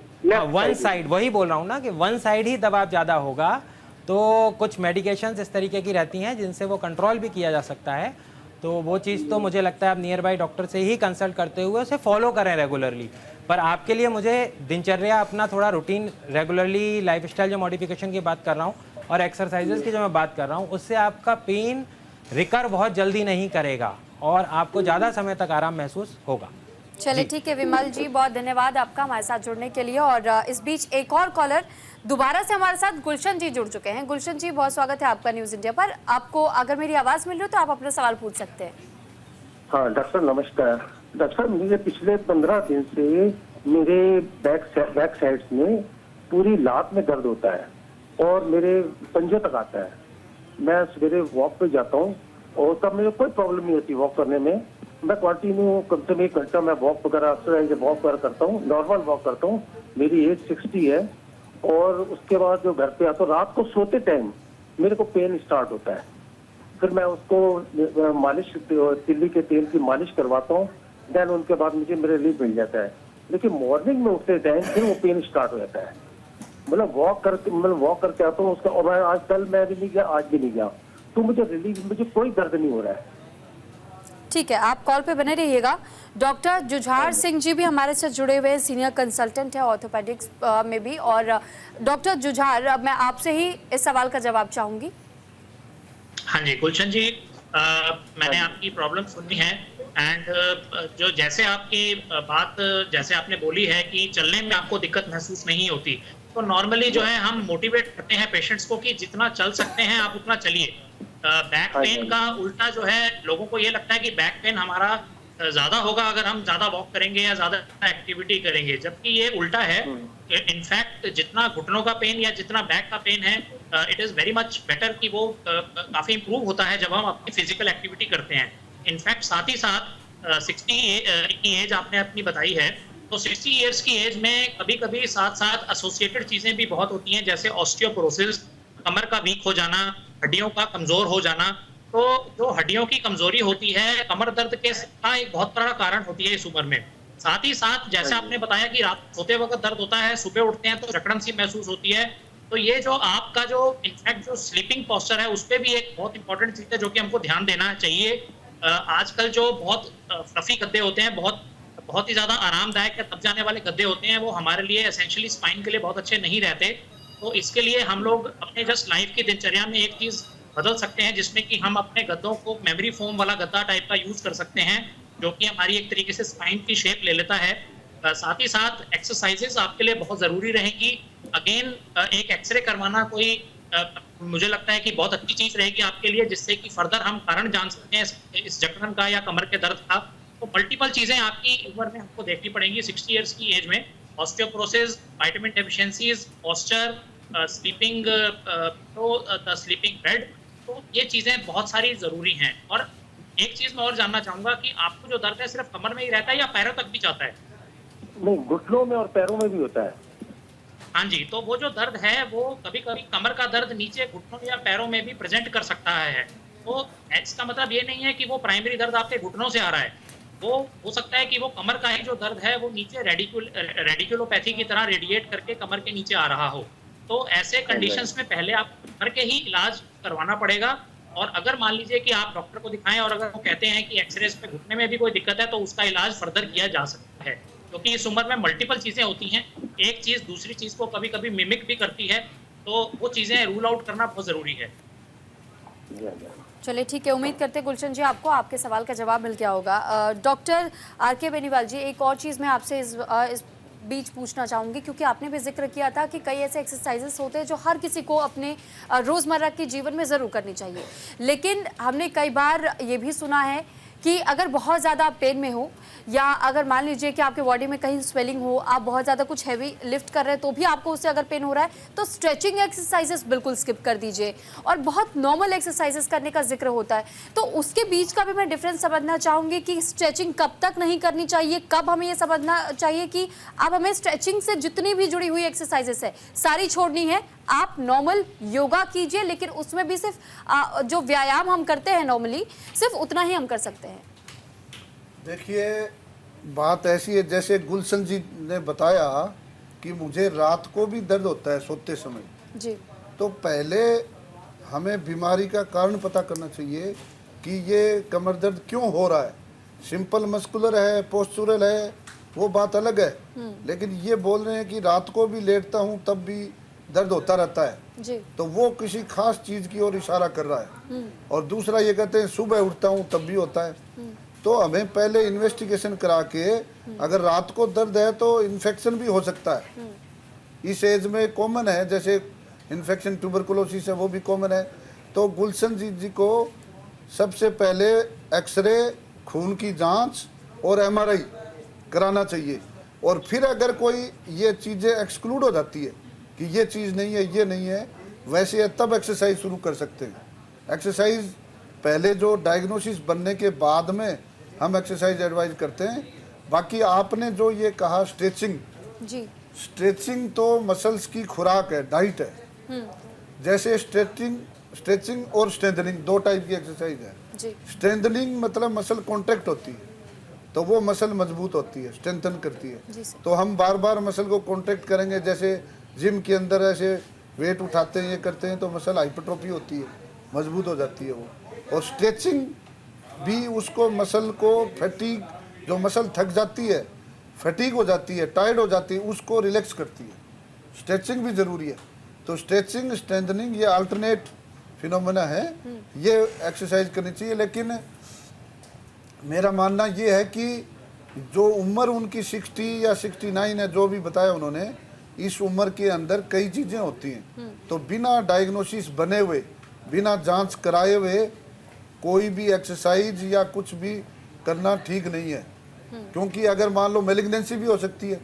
वन साइड, वही बोल रहा हूँ ना कि वन साइड ही दबाव ज़्यादा होगा, तो कुछ मेडिकेशंस इस तरीके की रहती हैं जिनसे वो कंट्रोल भी किया जा सकता है। तो वो चीज़ तो मुझे लगता है आप नियर बाय डॉक्टर से ही कंसल्ट करते हुए उसे फॉलो करें रेगुलरली। पर आपके लिए मुझे दिनचर्या अपना थोड़ा रूटीन रेगुलरली लाइफस्टाइल जो मॉडिफिकेशन की बात कर रहा हूँ और एक्सरसाइजेस की जो मैं बात कर रहा हूँ, उससे आपका पेन रिकर बहुत जल्दी नहीं करेगा और आपको ज़्यादा समय तक आराम महसूस होगा। चलिए ठीक है विमल जी, बहुत धन्यवाद आपका हमारे साथ जुड़ने के लिए। और इस बीच एक और कॉलर दोबारा से हमारे साथ गुलशन जी जुड़ चुके हैं। गुलशन जी, बहुत स्वागत है आपका न्यूज इंडिया पर। आपको अगर मेरी आवाज मिल रही हो तो आप अपना सवाल पूछ सकते हैं। हाँ डॉक्टर नमस्कार। डॉक्टर साहब, मुझे पिछले 15 दिन से मेरे बैक साइड्स में पूरी लात में दर्द होता है और मेरे पंजे तक आता है। मैं सवेरे वॉक पे जाता हूँ और तब मुझे कोई प्रॉब्लम नहीं होती वॉक करने में। मैं कंटिन्यू कम से कम 1 घंटा मैं वॉक वगैरह एक्सरसाइज वॉक वगैरह करता हूँ, नॉर्मल वॉक करता हूँ। मेरी एज 60 है और उसके बाद जो घर पे आता हूँ रात को सोते टाइम मेरे को पेन स्टार्ट होता है। फिर मैं उसको मालिश, तिल्ली के तेल की मालिश करवाता हूँ, देन उनके बाद मुझे मेरे रिलीफ मिल जाता है। लेकिन मॉर्निंग में उठते टाइम फिर वो पेन स्टार्ट हो जाता है। मतलब वॉक करके आता हूँ उसका, और आज कल मैं भी नहीं गया, आज भी नहीं गया, तो मुझे रिलीफ, मुझे कोई दर्द नहीं हो रहा है। ठीक है, आप कॉल पे बने रहिएगा। डॉक्टर जुझार सिंह जी भी हमारे साथ जुड़े हुए हैं, सीनियर कंसल्टेंट है ऑर्थोपेडिक्स में भी। और डॉक्टर जुझार, अब मैं आपसे ही इस सवाल का जवाब चाहूंगी। हाँ जी गुलशन जी, मैंने आपकी प्रॉब्लम सुनी है एंड जो जैसे आपकी बात जैसे आपने बोली है कि चलने में आपको दिक्कत महसूस नहीं होती, तो नॉर्मली जो है हम मोटिवेट करते हैं पेशेंट्स को कि जितना चल सकते हैं आप उतना चलिए। बैक पेन का उल्टा जो है, लोगों को ये लगता है कि बैक पेन हमारा ज्यादा होगा अगर हम ज्यादा वॉक करेंगे या ज्यादा एक्टिविटी करेंगे, जबकि ये उल्टा है। इनफैक्ट जितना घुटनों का पेन या जितना बैक का पेन है, it is very much better कि वो काफी इंप्रूव होता है जब हम अपनी फिजिकल एक्टिविटी करते हैं। इनफैक्ट साथ ही साथ 60 की एज आपने अपनी बताई है, तो 60 ईयर्स की एज में कभी कभी साथ साथ एसोसिएटेड चीजें भी बहुत होती हैं, जैसे ऑस्टियोपोरोसिस, कमर का वीक हो जाना, हड्डियों का कमजोर हो जाना। तो जो हड्डियों की कमजोरी होती है कमर दर्द के का एक बहुत बड़ा कारण होती है इस उम्र में। साथ ही साथ जैसे आपने बताया कि रात सोते वक्त दर्द होता है, सुबह उठते हैं तो जकड़न सी महसूस होती है। तो ये जो आपका जो इनफैक्ट जो स्लीपिंग पोस्चर है उस पर भी एक बहुत इंपॉर्टेंट चीज है जो कि हमको ध्यान देना चाहिए। आजकल जो बहुत फ्लफी गद्दे होते हैं, बहुत ही ज्यादा आरामदायक या तब जाने वाले गद्दे होते हैं, वो हमारे लिए एसेंशियली स्पाइन के लिए बहुत अच्छे नहीं रहते। तो इसके लिए हम लोग अपने जस्ट लाइफ की दिनचर्या में एक चीज बदल सकते हैं, जिसमें कि हम अपने गद्दों को मेमोरी फोम वाला गद्दा टाइप का यूज कर सकते हैं, जो कि हमारी एक तरीके से स्पाइन की शेप ले लेता है। साथ ही साथ एक्सरसाइजेस आपके लिए बहुत जरूरी रहेगी। अगेन एक एक्सरे करवाना कोई मुझे लगता है कि बहुत अच्छी चीज रहेगी आपके लिए, जिससे कि फर्दर हम कारण जान सकते हैं इस जकड़न का या कमर के दर्द का। तो मल्टीपल चीजें आपकी उम्र में हमको देखनी पड़ेंगी 60 ईयर्स की एज में। Osteoporosis, vitamin deficiencies, posture, sleeping, the sleeping bed, तो ये चीजें बहुत सारी जरूरी हैं। और एक चीज मैं और जानना चाहूंगा कि आपको जो दर्द है सिर्फ कमर में ही रहता है या पैरों तक भी जाता है? नहीं, घुटनों में और पैरों में भी होता है। हाँ जी, तो वो जो दर्द है वो कभी कभी कमर का दर्द नीचे घुटनों या पैरों में भी प्रेजेंट कर सकता है। तो एक्स का मतलब ये नहीं है कि वो प्राइमरी दर्द आपके घुटनों से आ रहा है, वो हो सकता है कि वो कमर का ही जो दर्द है वो नीचे रेडिकुलोपैथी की तरह रेडिएट करके कमर के नीचे आ रहा हो। तो ऐसे कंडीशंस में पहले आप कमर के ही इलाज करवाना पड़ेगा। और अगर मान लीजिए कि आप डॉक्टर को दिखाएं और अगर वो कहते हैं कि एक्सरे पे घुटने में भी कोई दिक्कत है तो उसका इलाज फर्दर किया जा सकता है, क्योंकि इस उम्र में मल्टीपल चीजें होती हैं, एक चीज दूसरी चीज को कभी कभी मिमिक भी करती है, तो वो चीजें रूल आउट करना बहुत जरूरी है। चलिए ठीक है, उम्मीद करते हैं गुलशन जी आपको आपके सवाल का जवाब मिल गया होगा। Doctor R K. बेनीवाल जी, एक और चीज़ मैं आपसे इस बीच पूछना चाहूँगी, क्योंकि आपने भी जिक्र किया था कि कई ऐसे एक्सरसाइजेस होते हैं जो हर किसी को अपने रोज़मर्रा के जीवन में ज़रूर करनी चाहिए, लेकिन हमने कई बार ये भी सुना है कि अगर बहुत ज़्यादा आप पेन में हो या अगर मान लीजिए कि आपके बॉडी में कहीं स्वेलिंग हो, आप बहुत ज़्यादा कुछ हैवी लिफ्ट कर रहे हैं तो भी आपको उससे अगर पेन हो रहा है तो स्ट्रेचिंग एक्सरसाइजेस बिल्कुल स्किप कर दीजिए और बहुत नॉर्मल एक्सरसाइजेस करने का जिक्र होता है। तो उसके बीच का भी मैं डिफरेंस समझना चाहूँगी कि स्ट्रेचिंग कब तक नहीं करनी चाहिए, कब हमें ये समझना चाहिए कि अब हमें स्ट्रेचिंग से जितनी भी जुड़ी हुई एक्सरसाइजेस है सारी छोड़नी है, आप नॉर्मल योगा कीजिए, लेकिन उसमें भी सिर्फ जो व्यायाम हम करते हैं नॉर्मली सिर्फ उतना ही हम कर सकते हैं। देखिए, बात ऐसी है जैसे गुलशन जी ने बताया कि मुझे रात को भी दर्द होता है सोते समय जी, तो पहले हमें बीमारी का कारण पता करना चाहिए कि ये कमर दर्द क्यों हो रहा है। सिंपल मस्कुलर है, पोस्चुरल है, वो बात अलग है, लेकिन ये बोल रहे हैं कि रात को भी लेटता हूँ तब भी दर्द होता रहता है जी, तो वो किसी खास चीज की ओर इशारा कर रहा है। और दूसरा ये कहते हैं सुबह उठता हूँ तब भी होता है, तो हमें पहले इन्वेस्टिगेशन करा के अगर रात को दर्द है तो इन्फेक्शन भी हो सकता है। इस एज में कॉमन है, जैसे इन्फेक्शन ट्यूबरकुलोसिस है वो भी कॉमन है। तो गुलशन जी को सबसे पहले एक्सरे, खून की जांच और एमआरआई कराना चाहिए, और फिर अगर कोई ये चीज़ें एक्सक्लूड हो जाती है कि ये चीज़ नहीं है, ये नहीं है, वैसे है, तब एक्सरसाइज शुरू कर सकते हैं। एक्सरसाइज पहले जो डायग्नोसिस बनने के बाद में हम एक्सरसाइज एडवाइज करते हैं। बाकी आपने जो ये कहा स्ट्रेचिंग जी, स्ट्रेचिंग तो मसल्स की खुराक है, डाइट है। जैसे स्ट्रेचिंग और स्ट्रेंथनिंग दो टाइप की एक्सरसाइज है। स्ट्रेंथनिंग मतलब मसल कॉन्ट्रैक्ट होती है तो वो मसल मजबूत होती है, स्ट्रेंथन करती है। तो हम बार बार मसल को कॉन्ट्रैक्ट करेंगे, जैसे जिम के अंदर ऐसे वेट उठाते हैं, ये करते हैं, तो मसल हाइपरट्रोफी होती है, मजबूत हो जाती है वो। और स्ट्रेचिंग भी उसको मसल को फैटीग, जो मसल थक जाती है, फैटीग हो जाती है, टायर्ड हो जाती है, उसको रिलैक्स करती है। स्ट्रेचिंग भी ज़रूरी है। तो स्ट्रेचिंग, स्ट्रेंथनिंग ये अल्टरनेट फिनोमेना है, ये एक्सरसाइज करनी चाहिए। लेकिन मेरा मानना ये है कि जो उम्र उनकी 60 या 69 है, जो भी बताया उन्होंने, इस उम्र के अंदर कई चीज़ें होती हैं, तो बिना डायग्नोसिस बने हुए, बिना जांच कराए हुए कोई भी एक्सरसाइज या कुछ भी करना ठीक नहीं है, क्योंकि अगर मान लो मेलिग्नेंसी भी हो सकती है।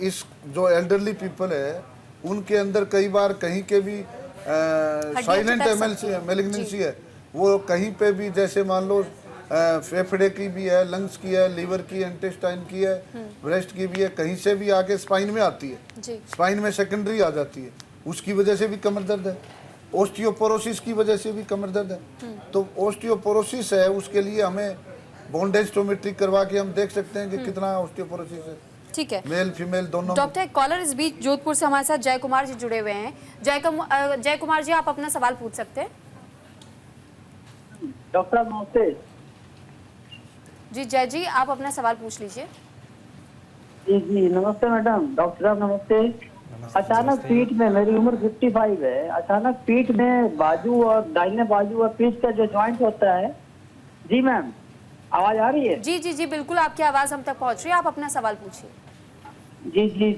इस जो एल्डरली पीपल है उनके अंदर कई बार कहीं के भी साइलेंट मेलिग्नेंसी है, वो कहीं पे भी, जैसे मान लो फेफड़े की भी है, लंग्स की है, लीवर की, इंटेस्टाइन की है, ब्रेस्ट की भी है, कहीं से भी आके स्पाइन में आती है, स्पाइन में सेकेंडरी आ जाती है, उसकी वजह से भी कमर दर्द है। ओस्टियोपोरोसिस की वजह से भी कमर दर्द है। तो ओस्टियोपोरोसिस है, उसके लिए हमें बोन डेंसिटोमेट्री करवा के हम देख सकते हैं कि कितना ओस्टियोपोरोसिस है। ठीक है, मेल फीमेल दोनों। डॉक्टर, एक कॉलर इस बीच जोधपुर से हमारे साथ जय कुमार जी जुड़े हुए हैं। जय कुमार जी, आप अपना सवाल पूछ सकते हैं। डॉक्टर साहब नमस्ते। जी जय जी, आप अपना सवाल पूछ लीजिए। जी जी नमस्ते मैडम। डॉक्टर साहब नमस्ते। अचानक पीठ में, मेरी उम्र 55 है, अचानक पीठ में बाजू और दाहिने बाजू और पीठ का जो जॉइंट होता है। जी मैम, आवाज आ रही है? जी जी जी बिल्कुल, आपकी आवाज हम तक पहुंच रही है, आप अपना सवाल पूछिए। जी जी,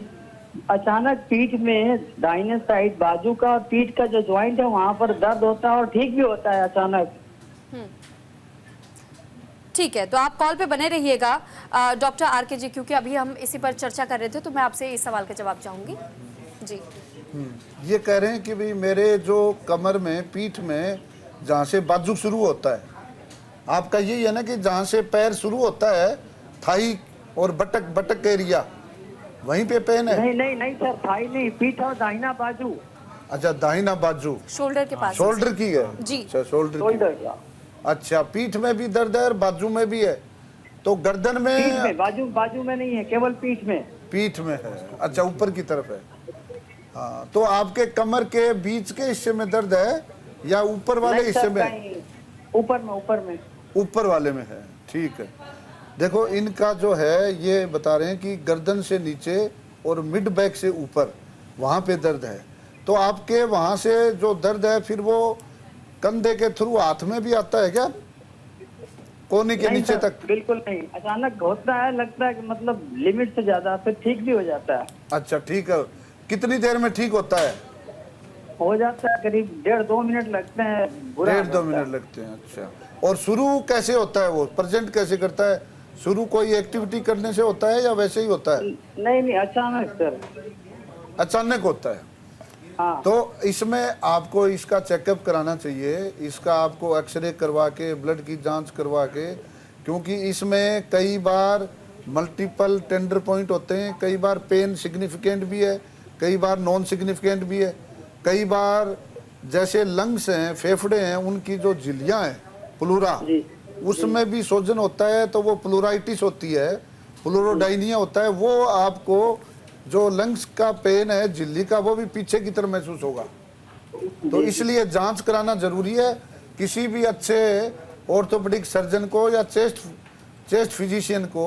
अचानक पीठ में दाहिने साइड बाजू का और पीठ का जो जॉइंट है वहाँ पर दर्द होता है और ठीक भी होता है अचानक। ठीक है, तो आप कॉल पे बने रहिएगा डॉक्टर आर.के. जी, क्योंकि अभी हम इसी पर चर्चा कर रहे थे, तो मैं आपसे इस सवाल का जवाब चाहूंगी। जी, ये कह रहे हैं कि भाई मेरे जो कमर में, पीठ में, जहाँ से बाजू शुरू होता है, आपका यही है ना कि जहाँ से पैर शुरू होता है, थाई और बटक एरिया, वहीं पे पेन है? नहीं नहीं नहीं सर, थाई नहीं, पीठ और दाहिना बाजू। अच्छा, दाहिना बाजू शोल्डर के पास। शोल्डर की है जी। अच्छा, शोल्डर शोल्डर की। का अच्छा, पीठ में भी दर्द है और बाजू में भी है, तो गर्दन पीठ में? में, बाजू में नहीं है, केवल पीठ में। पीठ में है, अच्छा, ऊपर की तरफ है। हाँ, तो आपके कमर के बीच के हिस्से में दर्द है या ऊपर वाले नहीं हिस्से सर, में? कहीं ऊपर में। ऊपर वाले में है, ठीक है। देखो, इनका जो है ये बता रहे हैं कि गर्दन से नीचे और मिड बैक से ऊपर वहाँ पे दर्द है। तो आपके वहाँ से जो दर्द है फिर वो कंधे के थ्रू हाथ में भी आता है क्या, कोहनी के नहीं नीचे सर, तक? बिल्कुल नहीं, अचानक होता है, लगता है कि मतलब लिमिट से ज्यादा, फिर ठीक भी हो जाता है। अच्छा, ठीक है। कितनी देर में ठीक होता है? हो जाता है करीब 1.5-2 मिनट लगते हैं। बुरा 1.5-2 होता है। मिनट लगते हैं, अच्छा। और शुरू कैसे होता है, वो प्रेजेंट कैसे करता है? शुरू कोई एक्टिविटी करने से होता है या वैसे ही होता है? नहीं, अचानक सर। अचानक होता है। हाँ। तो इसमें आपको इसका चेकअप कराना चाहिए, इसका आपको एक्सरे करवा के, ब्लड की जांच करवा के, क्योंकि इसमें कई बार मल्टीपल टेंडर पॉइंट होते हैं, कई बार पेन सिग्निफिकेंट भी है, कई बार नॉन सिग्निफिकेंट भी है, कई बार जैसे लंग्स हैं, फेफड़े हैं, उनकी जो झिल्लियाँ हैं, प्लूरा, उसमें भी सोजन होता है, तो वो प्लूराइटिस होती है, प्लूरोडाइनिया होता है, वो आपको जो लंग्स का पेन है, झिल्ली का, वो भी पीछे की तरफ महसूस होगा। तो इसलिए जांच कराना जरूरी है। किसी भी अच्छे ऑर्थोपेडिक सर्जन को या चेस्ट फिजिशियन को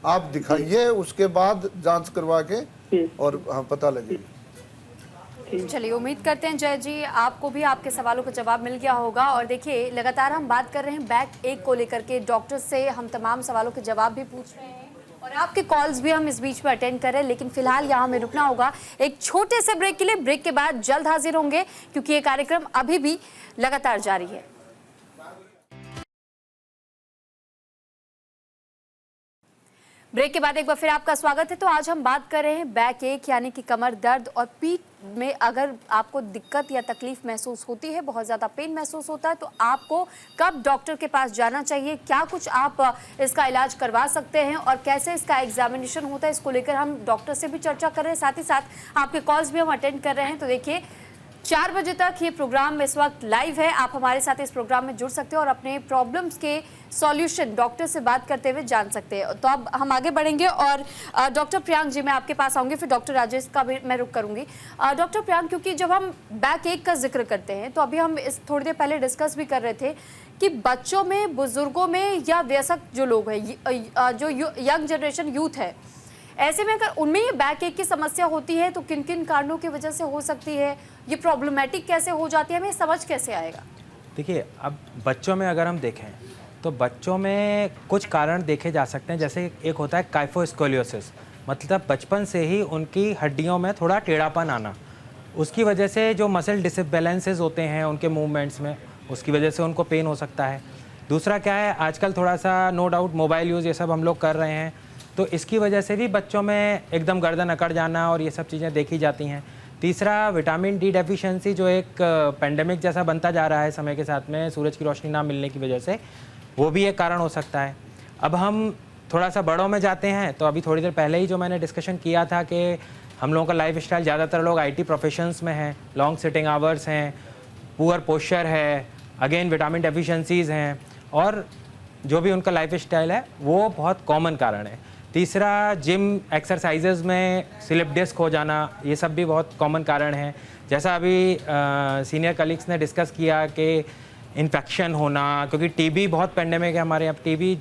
आप दिखाइए, उसके बाद जांच करवा के और हाँ, पता लगेगा। चलिए, उम्मीद करते हैं जय जी आपको भी आपके सवालों का जवाब मिल गया होगा। और देखिए, लगातार हम बात कर रहे हैं बैक एक को लेकर के, डॉक्टर से हम तमाम सवालों के जवाब भी पूछ रहे हैं और आपके कॉल्स भी हम इस बीच में अटेंड कर रहे हैं। लेकिन फिलहाल यहाँ हमें रुकना होगा एक छोटे से ब्रेक के लिए। ब्रेक के बाद जल्द हाजिर होंगे, क्योंकि ये कार्यक्रम अभी भी लगातार जारी है। ब्रेक के बाद एक बार फिर आपका स्वागत है। तो आज हम बात कर रहे हैं बैक एक यानी कि कमर दर्द और पीठ में अगर आपको दिक्कत या तकलीफ महसूस होती है, बहुत ज़्यादा पेन महसूस होता है, तो आपको कब डॉक्टर के पास जाना चाहिए, क्या कुछ आप इसका इलाज करवा सकते हैं और कैसे इसका एग्जामिनेशन होता है, इसको लेकर हम डॉक्टर से भी चर्चा कर रहे हैं। साथ ही साथ आपके कॉल्स भी हम अटेंड कर रहे हैं। तो देखिए, 4 बजे तक ये प्रोग्राम इस वक्त लाइव है। आप हमारे साथ इस प्रोग्राम में जुड़ सकते हैं और अपने प्रॉब्लम्स के सॉल्यूशन डॉक्टर से बात करते हुए जान सकते हैं। तो अब हम आगे बढ़ेंगे और डॉक्टर प्रियांक जी, मैं आपके पास आऊंगी, फिर डॉक्टर राजेश का भी मैं रुक करूंगी। डॉक्टर प्रियांक, क्योंकि जब हम बैक एक का जिक्र करते हैं, तो अभी हम इस थोड़ी देर पहले डिस्कस भी कर रहे थे कि बच्चों में, बुजुर्गों में या वयस्क जो लोग हैं, जो यंग जनरेशन यूथ है, ऐसे में अगर उनमें ये बैक एक की समस्या होती है तो किन किन कारणों की वजह से हो सकती है, ये प्रॉब्लमेटिक कैसे हो जाती है, हमें समझ कैसे आएगा? देखिए, अब बच्चों में अगर हम देखें तो बच्चों में कुछ कारण देखे जा सकते हैं। जैसे एक होता है काइफोस्कोलियोसिस, मतलब बचपन से ही उनकी हड्डियों में थोड़ा टेढ़ापन आना, उसकी वजह से जो मसल डिसबैलेंसेस होते हैं उनके मूवमेंट्स में, उसकी वजह से उनको पेन हो सकता है। दूसरा क्या है, आजकल थोड़ा सा नो डाउट मोबाइल यूज़ ये सब हम लोग कर रहे हैं, तो इसकी वजह से भी बच्चों में एकदम गर्दन अकड़ जाना और ये सब चीज़ें देखी जाती हैं। तीसरा, विटामिन डी डेफिशिएंसी जो एक पेंडेमिक जैसा बनता जा रहा है समय के साथ में, सूरज की रोशनी ना मिलने की वजह से, वो भी एक कारण हो सकता है। अब हम थोड़ा सा बड़ों में जाते हैं, तो अभी थोड़ी देर पहले ही जो मैंने डिस्कशन किया था कि हम लोगों का लाइफ स्टाइल, ज़्यादातर लोग आईटी प्रोफेशंस में हैं, लॉन्ग सिटिंग आवर्स हैं, पुअर पोस्चर है, अगेन विटामिन डेफिशिएंसीज़ हैं, और जो भी उनका लाइफ स्टाइल है वो बहुत कॉमन कारण है। तीसरा, जिम एक्सरसाइजेज में स्लिप डिस्क हो जाना, ये सब भी बहुत कॉमन कारण है। जैसा अभी सीनियर कलीग्स ने डिस्कस किया कि इन्फेक्शन होना, क्योंकि टीबी बहुत पेंडेमिक है हमारे यहाँ। टीबी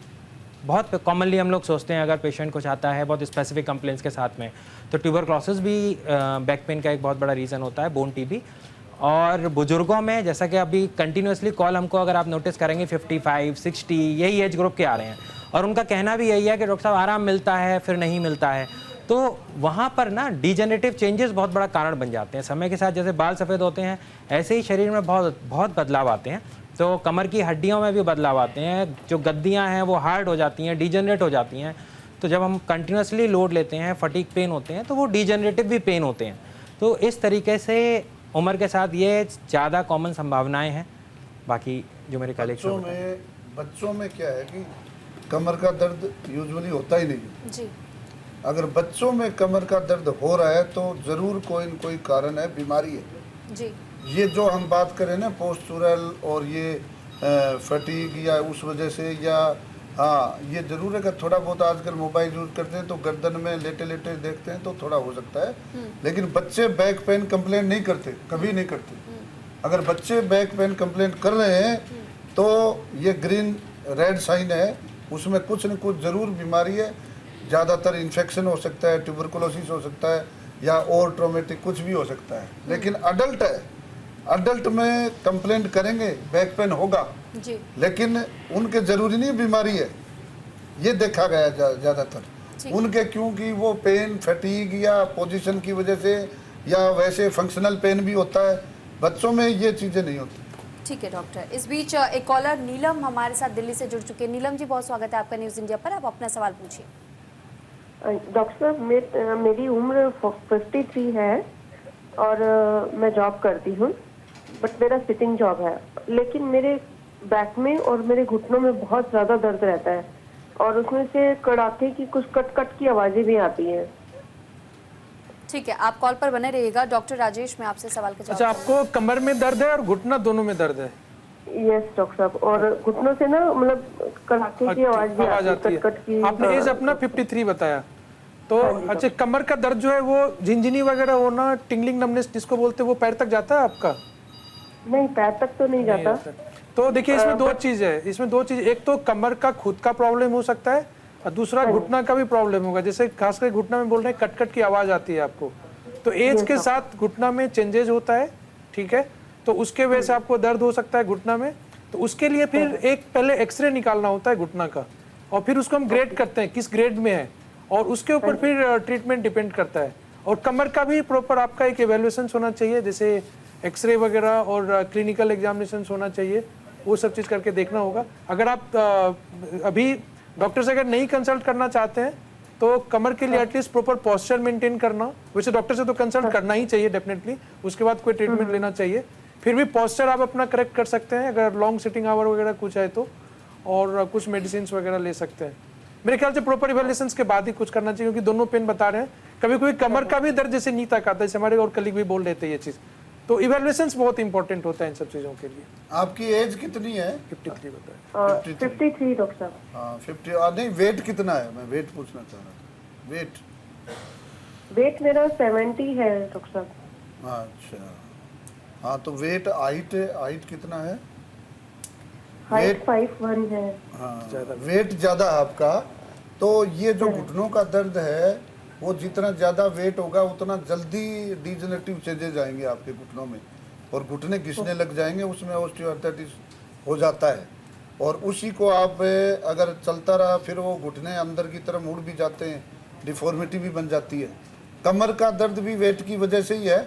बहुत कॉमनली हम लोग सोचते हैं अगर पेशेंट कुछ आता है बहुत स्पेसिफिक कंप्लेंट्स के साथ में, तो ट्यूबरक्लोसिस भी बैक पेन का एक बहुत बड़ा रीज़न होता है, बोन टीबी। और बुजुर्गों में, जैसा कि अभी कंटिन्यूसली कॉल हमको अगर आप नोटिस करेंगे 55, 60 यही एज ग्रुप के आ रहे हैं, और उनका कहना भी यही है कि डॉक्टर साहब आराम मिलता है फिर नहीं मिलता है। तो वहाँ पर ना डिजेनरेटिव चेंजेस बहुत बड़ा कारण बन जाते हैं। समय के साथ जैसे बाल सफ़ेद होते हैं, ऐसे ही शरीर में बहुत बदलाव आते हैं। तो कमर की हड्डियों में भी बदलाव आते हैं, जो गद्दियाँ हैं वो हार्ड हो जाती हैं, डिजेनरेट हो जाती हैं। तो जब हम कंटिन्यूसली लोड लेते हैं, फटीग पेन होते हैं, तो वो डिजेनरेटिव भी पेन होते हैं। तो इस तरीके से उम्र के साथ ये ज़्यादा कॉमन संभावनाएं हैं। बाकी जो मेरे कलीग्स बच्चों में क्या है कि कमर का दर्द यूजुअली होता ही नहीं जी। अगर बच्चों में कमर का दर्द हो रहा है तो ज़रूर कोई न कोई कारण है, बीमारी है। जी ये जो हम बात करें ना पोस्चुरल और ये फटीग या उस वजह से या हाँ ये जरूर है कि थोड़ा बहुत आजकल मोबाइल यूज करते हैं तो गर्दन में लेटे लेटे देखते हैं तो थोड़ा हो सकता है, लेकिन बच्चे बैक पेन कंप्लेंट नहीं करते, कभी नहीं करते। अगर बच्चे बैक पेन कंप्लेंट कर रहे हैं तो ये ग्रीन रेड साइन है, उसमें कुछ न कुछ जरूर बीमारी है। ज़्यादातर इन्फेक्शन हो सकता है, ट्यूबरकुलोसिस हो सकता है या और ट्रोमेटिक कुछ भी हो सकता है। लेकिन अडल्ट है, अडल्ट में कंप्लेंट करेंगे बैक पेन होगा जी लेकिन उनके जरूरी नहीं बीमारी है, ये देखा गया ज़्यादातर उनके, क्योंकि वो पेन फटीग या पोजीशन की वजह से या वैसे फंक्शनल पेन भी होता है, बच्चों में ये चीज़ें नहीं होती। ठीक है डॉक्टर। इस बीच एक कॉलर नीलम हमारे साथ दिल्ली से जुड़ चुके हैं। नीलम जी बहुत स्वागत है आपका न्यूज़ इंडिया पर, आप अपना सवाल पूछिए। डॉक्टर साहब मेरी उम्र 53 है और मैं जॉब करती हूँ, बट मेरा सिटिंग जॉब है, लेकिन मेरे बैक में और मेरे घुटनों में बहुत ज़्यादा दर्द रहता है और उसमें से कड़ाके की कुछ कट कट की आवाज़ें भी आती हैं। ठीक है, आप कॉल पर बने रहिएगा। डॉक्टर राजेश, मैं आपसे सवाल का जवाब। अच्छा, आपको कमर में दर्द है और घुटना दोनों में दर्द है? यस डॉक्टर साहब, और घुटनों से ना मतलब कड़ाके की आवाज भी आती है, कट कट की। आपने एज अपना 53 बताया तो अच्छा, कमर का दर्द जो है वो झिंझिनी वगैरह होना, टिंगलिंग नमनेस जिसको बोलते हैं, वो पैर तक जाता है आपका? नहीं, पैर तक तो नहीं जाता। तो देखिए इसमें दो चीज है, एक तो कमर का खुद का प्रॉब्लम हो सकता है और दूसरा घुटना का भी प्रॉब्लम होगा। जैसे खासकर घुटना में बोल रहे हैं कट की आवाज आती है आपको, तो एज के साथ घुटना में चेंजेस होता है, ठीक है, तो उसके वजह से आपको दर्द हो सकता है घुटना में। तो उसके लिए फिर एक पहले एक्सरे निकालना होता है घुटना का, और फिर उसको हम ग्रेड करते हैं किस ग्रेड में है, और उसके ऊपर फिर ट्रीटमेंट डिपेंड करता है। और कमर का भी प्रॉपर आपका एक एवेल्युएशन होना चाहिए, जैसे एक्सरे वगैरह और क्लिनिकल एग्जामिनेशन होना चाहिए, वो सब चीज़ करके देखना होगा। अगर आप अभी डॉक्टर से अगर नहीं कंसल्ट करना चाहते हैं तो कमर के लिए एटलीस्ट प्रॉपर पोस्चर मेंटेन करना, वैसे डॉक्टर से तो कंसल्ट करना ही चाहिए डेफिनेटली, उसके बाद कोई ट्रीटमेंट लेना चाहिए। फिर भी पोस्चर आप अपना करेक्ट कर सकते हैं अगर लॉन्ग सिटिंग आवर वगैरह कुछ है तो, और कुछ मेडिसिन वगैरह ले सकते हैं। मेरे ख्याल से प्रॉपर इवैल्यूएशन के बाद ही कुछ करना चाहिए, क्योंकि दोनों पेन बता रहे हैं। कभी कोई कमर का भी दर्द जैसे नी तक आता है, जैसे हमारे और कलीग भी बोल रहे थे ये चीज़, तो इवैल्यूएशन बहुत इंपॉर्टेंट होता है इन सब चीज़ों के लिए। आपकी एज कितनी है? 53 बताया। 53 डॉक्टर साहब। हाँ 50। नहीं, वेट कितना है? मैं वेट पूछना चाह रहा था। वेट मेरा 70 है डॉक्टर साहब। अच्छा, हाँ तो वेट हाइट कितना है? हाइट 5'1" है। हाँ, वेट ज़्यादा है आपका, तो ये जो घुटनों का दर्द है वो जितना ज़्यादा वेट होगा उतना जल्दी डिजेनरेटिव चेंजेस आएंगे आपके घुटनों में, और घुटने घिसने लग जाएंगे, उसमें ऑस्टियोआर्थराइटिस हो जाता है। और उसी को आप अगर चलता रहा फिर वो घुटने अंदर की तरफ मुड़ भी जाते हैं, डिफॉर्मिटी भी बन जाती है। कमर का दर्द भी वेट की वजह से ही है,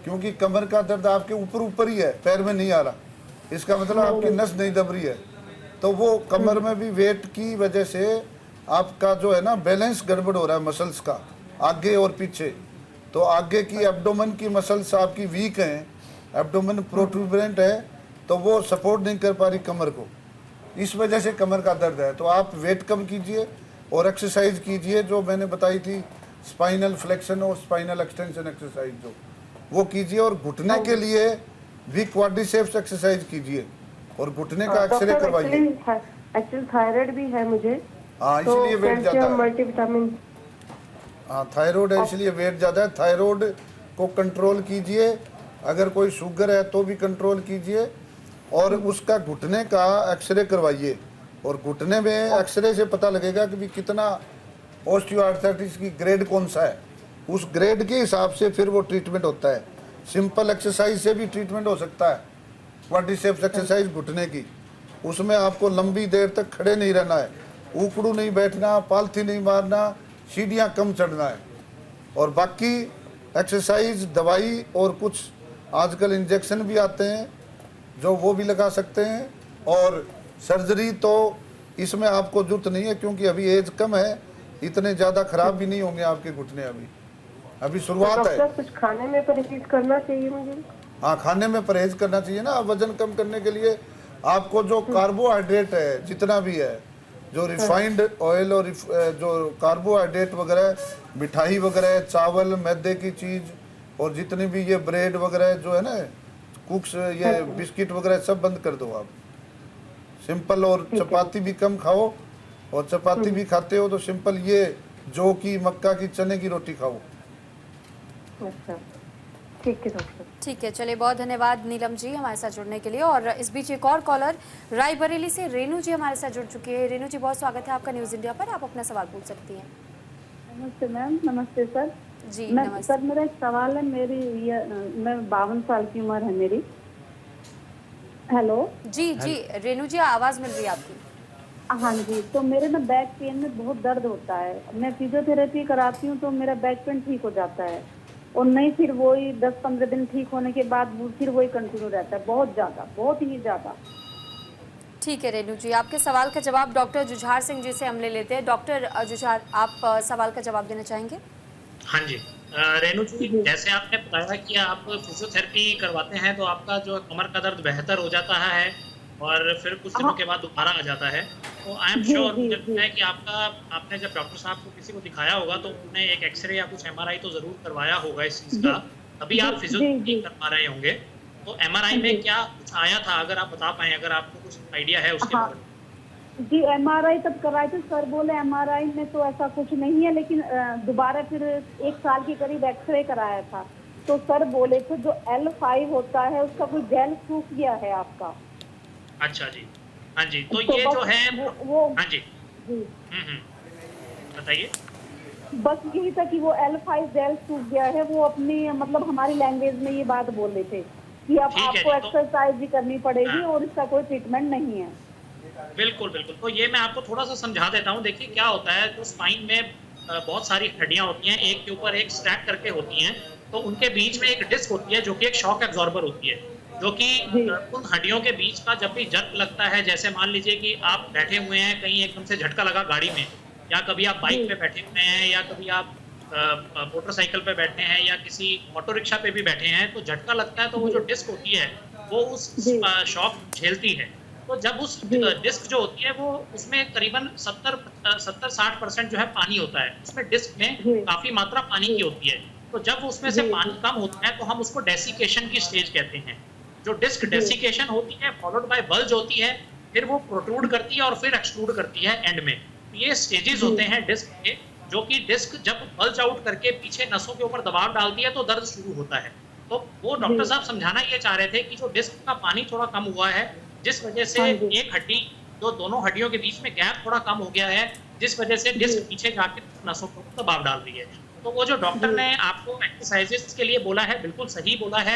क्योंकि कमर का दर्द आपके ऊपर ही है, पैर में नहीं आ रहा, इसका मतलब आपकी नस नहीं दब रही है। तो वो कमर में भी वेट की वजह से आपका जो है ना बैलेंस गड़बड़ हो रहा है मसल्स का, आगे और पीछे। तो आगे की एब्डोमेन की मसल्स आपकी वीक हैं, एब्डोमेन प्रोट्रूबरेंट है, तो वो सपोर्ट नहीं कर पा रही कमर को, इस वजह से कमर का दर्द है। तो आप वेट कम कीजिए और एक्सरसाइज कीजिए जो मैंने बताई थी, स्पाइनल फ्लेक्शन और स्पाइनल एक्सटेंशन एक्सरसाइज जो वो कीजिए, और घुटने के लिए भी क्वाड्रिसेप्स एक्सरसाइज कीजिए और घुटने का एक्सरे करवाइए। एक्चुअली थायराइड भी है मुझे, हाँ इसलिए वेट ज़्यादा है। मल्टीविटामिन, हाँ थायराइड है इसलिए वेट ज़्यादा है। थायराइड को कंट्रोल कीजिए, अगर कोई शुगर है तो भी कंट्रोल कीजिए, और उसका घुटने का एक्सरे करवाइए, और घुटने में एक्सरे से पता लगेगा कि भी कितना ऑस्टियोआर्थराइटिस की ग्रेड कौन सा है, उस ग्रेड के हिसाब से फिर वो ट्रीटमेंट होता है। सिंपल एक्सरसाइज से भी ट्रीटमेंट हो सकता है, क्वाड्रिसेप्स एक्सरसाइज घुटने की, उसमें आपको लंबी देर तक खड़े नहीं रहना है, ऊपड़ू नहीं बैठना, पालथी नहीं मारना, सीढ़ियाँ कम चढ़ना है। और बाकी एक्सरसाइज, दवाई और कुछ आजकल इंजेक्शन भी आते हैं जो वो भी लगा सकते हैं, और सर्जरी तो इसमें आपको जरूरत नहीं है, क्योंकि अभी एज कम है, इतने ज़्यादा खराब भी नहीं होंगे आपके घुटने, अभी शुरुआत है। कुछ खाने में परहेज करना चाहिए मुझे? हाँ खाने में परहेज करना चाहिए ना। वजन कम करने के लिए आपको जो कार्बोहाइड्रेट है जितना भी है, जो रिफाइंड ऑयल और जो कार्बोहाइड्रेट वगैरह, मिठाई वगैरह, चावल, मैदे की चीज़, और जितनी भी ये ब्रेड वगैरह जो है ना कुक्स, ये बिस्किट वगैरह सब बंद कर दो आप। सिंपल, और चपाती भी कम खाओ, और चपाती भी खाते हो तो सिंपल ये जौ की, मक्का की, चने की रोटी खाओ। अच्छा, ठीक है डॉक्टर। ठीक है, चलिए बहुत धन्यवाद नीलम जी हमारे साथ जुड़ने के लिए। और इस बीच एक और कॉलर रायबरेली से रेनू जी हमारे साथ जुड़ चुकी है। रेनू जी, बहुत स्वागत है आपका न्यूज़ इंडिया पर, आप अपना सवाल पूछ सकती हैं। नमस्ते मैम। नमस्ते सर जी नमस्ते सर। मेरा एक सवाल है, मैं 52 साल की उम्र है मेरी। हेलो जी जी रेनू जी, आवाज़ मिल रही है आपकी। हाँ जी, तो मेरे ना बैक पेन में बहुत दर्द होता है। मैं फिजियोथेरेपी कराती हूँ तो मेरा बैक पेन ठीक हो जाता है, और नहीं फिर वही 10-15 दिन ठीक होने के बाद फिर वही कंटिन्यू रहता है, बहुत ज़्यादा, बहुत ही ज़्यादा। ठीक है रेनू जी, आपके सवाल का जवाब डॉक्टर जुझार सिंह जी से हम ले लेते हैं। डॉक्टर जुझार, आप सवाल का जवाब देना चाहेंगे? हाँ जी, रेनू जी, जैसे आपने बताया कि आप फिजियोथेरेपी करवाते हैं तो आपका जो कमर का दर्द बेहतर हो जाता है और फिर कुछ दिनों के बाद दोबारा आ जाता है। तो आई एम श्योर, मुझे लगता है कि आपने जब डॉक्टर साहब को किसी को दिखाया होगा तो उन्होंने एक एक्सरे या कुछ MRI तो जरूर करवाया होगा इस चीज़ का, तभी आप फिजियोथेरेपी करवा रहे होंगे। तो MRI में क्या कुछ आया था, अगर आप बता पाएं, अगर आपको कुछ आइडिया है उसके बारे में? जी, MRI तब कराए थे, सर बोले MRI में तो ऐसा कुछ नहीं है, लेकिन दोबारा फिर 1 साल के करीब एक्सरे कराया था, तो सर बोले थे जो L5 होता है उसका कोई जेल सूख गया है आपका। अच्छा जी, हाँ जी, तो ये जो है वो हाँ जी, बताइए। बस यही था कि वो L5 जेल सूख गया है, वो अपनी मतलब हमारी लैंग्वेज में ये बात बोल रहे थे कि अब आपको एक्सरसाइज भी करनी पड़ेगी और इसका कोई ट्रीटमेंट नहीं है। बिल्कुल बिल्कुल, तो ये मैं आपको थोड़ा सा समझा देता हूँ। देखिए क्या होता है, जो स्पाइन में बहुत सारी हड्डियां होती हैं, एक के ऊपर एक स्टैक करके होती हैं, तो उनके बीच में एक डिस्क होती है जो कि एक शॉक एब्जॉर्बर होती है, जो कि उन हड्डियों के बीच का जब भी जर्क लगता है, जैसे मान लीजिए कि आप बैठे हुए हैं कहीं, एकदम से झटका लगा गाड़ी में, या कभी आप बाइक पे बैठे हुए हैं, या कभी आप मोटरसाइकिल पे बैठे हैं, या किसी ऑटो रिक्शा पे भी बैठे हैं, तो झटका लगता है तो वो जो डिस्क होती है वो उस शॉक झेलती है। तो जब उस डिस्क जो होती है वो, उसमें करीबन 70-60% जो है पानी होता है, उसमें डिस्क में काफी मात्रा पानी की होती है। तो जब उसमें से पानी कम होता है तो हम उसको डेसिकेशन की स्टेज कहते हैं। जो डिस्क डेसिकेशन होती है फॉलोड बाय बल्ज होती है, फिर वो प्रोट्रूड करती है और फिर एक्सट्रूड करती है एंड में। ये स्टेजेस होते हैं डिस्क के, जो कि डिस्क जब बल्ज आउट करके पीछे नसों के ऊपर दबाव डालती है तो दर्द शुरू होता है। तो वो डॉक्टर साहब समझाना ये चाह रहे थे कि जो डिस्क का पानी थोड़ा कम हुआ है, जिस वजह से एक हड्डी, जो दोनों हड्डियों के बीच में गैप थोड़ा कम हो गया है, जिस वजह से डिस्क पीछे जाके नसों को दबाव डाल रही है। तो वो जो डॉक्टर ने आपको एक्सरसाइजेस के लिए बोला है, बिल्कुल सही बोला है।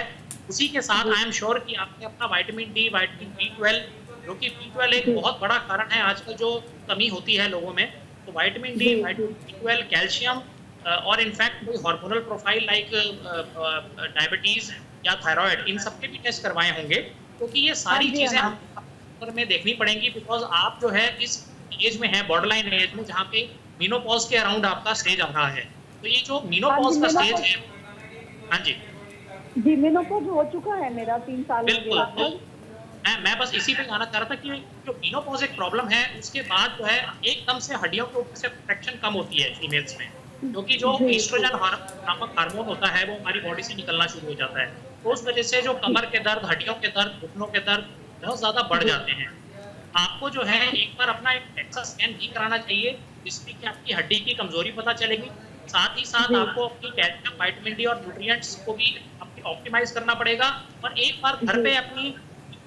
उसी के साथ आई एम श्योर कि आपने अपना विटामिन डी, विटामिन B12, जो कि B12 एक बहुत बड़ा कारण है आजकल जो कमी होती है लोगों में, तो vitamin D, vitamin B12, calcium, और इनफैक्ट कोई हार्मोनल प्रोफाइल लाइक डायबिटीज या थायराइड, इन सब के भी टेस्ट करवाए होंगे, क्योंकि ये सारी चीजें हम में देखनी पड़ेंगी। बिकॉज आप जो है इस एज में है, बॉर्डरलाइन एज में, जहाँ पे मीनोपॉज के अराउंड आपका स्टेज आ रहा है। तो ये जो मीनोपॉज का स्टेज है, हाँ जी जी, मेनोपॉज हो चुका है मेरा 3 साल। बिल्कुल, मैं बस इसी पे आना चाह रहा था कि जो मीनोपॉज एक प्रॉब्लम है, उसके बाद जो है एकदम से हड्डियों के ऊपर से प्रोटेक्शन कम होती है फीमेल्स में, क्योंकि जो ईस्ट्रोजन नामक हार्मोन होता है वो हमारी बॉडी से निकलना शुरू हो जाता है। तो उस वजह से जो कमर के दर्द, हड्डियों के दर्द, घुटनों के दर्द बहुत ज्यादा बढ़ जाते हैं। आपको जो है एक बार अपना एक एक्सा स्कैन भी कराना चाहिए, जिसमें कि आपकी हड्डी की कमजोरी पता चलेगी। साथ ही साथ आपको अपनी कैल्शियम, विटामिन डी और न्यूट्रिएंट्स को भी ऑप्टिमाइज करना पड़ेगा। और एक बार घर पे अपनी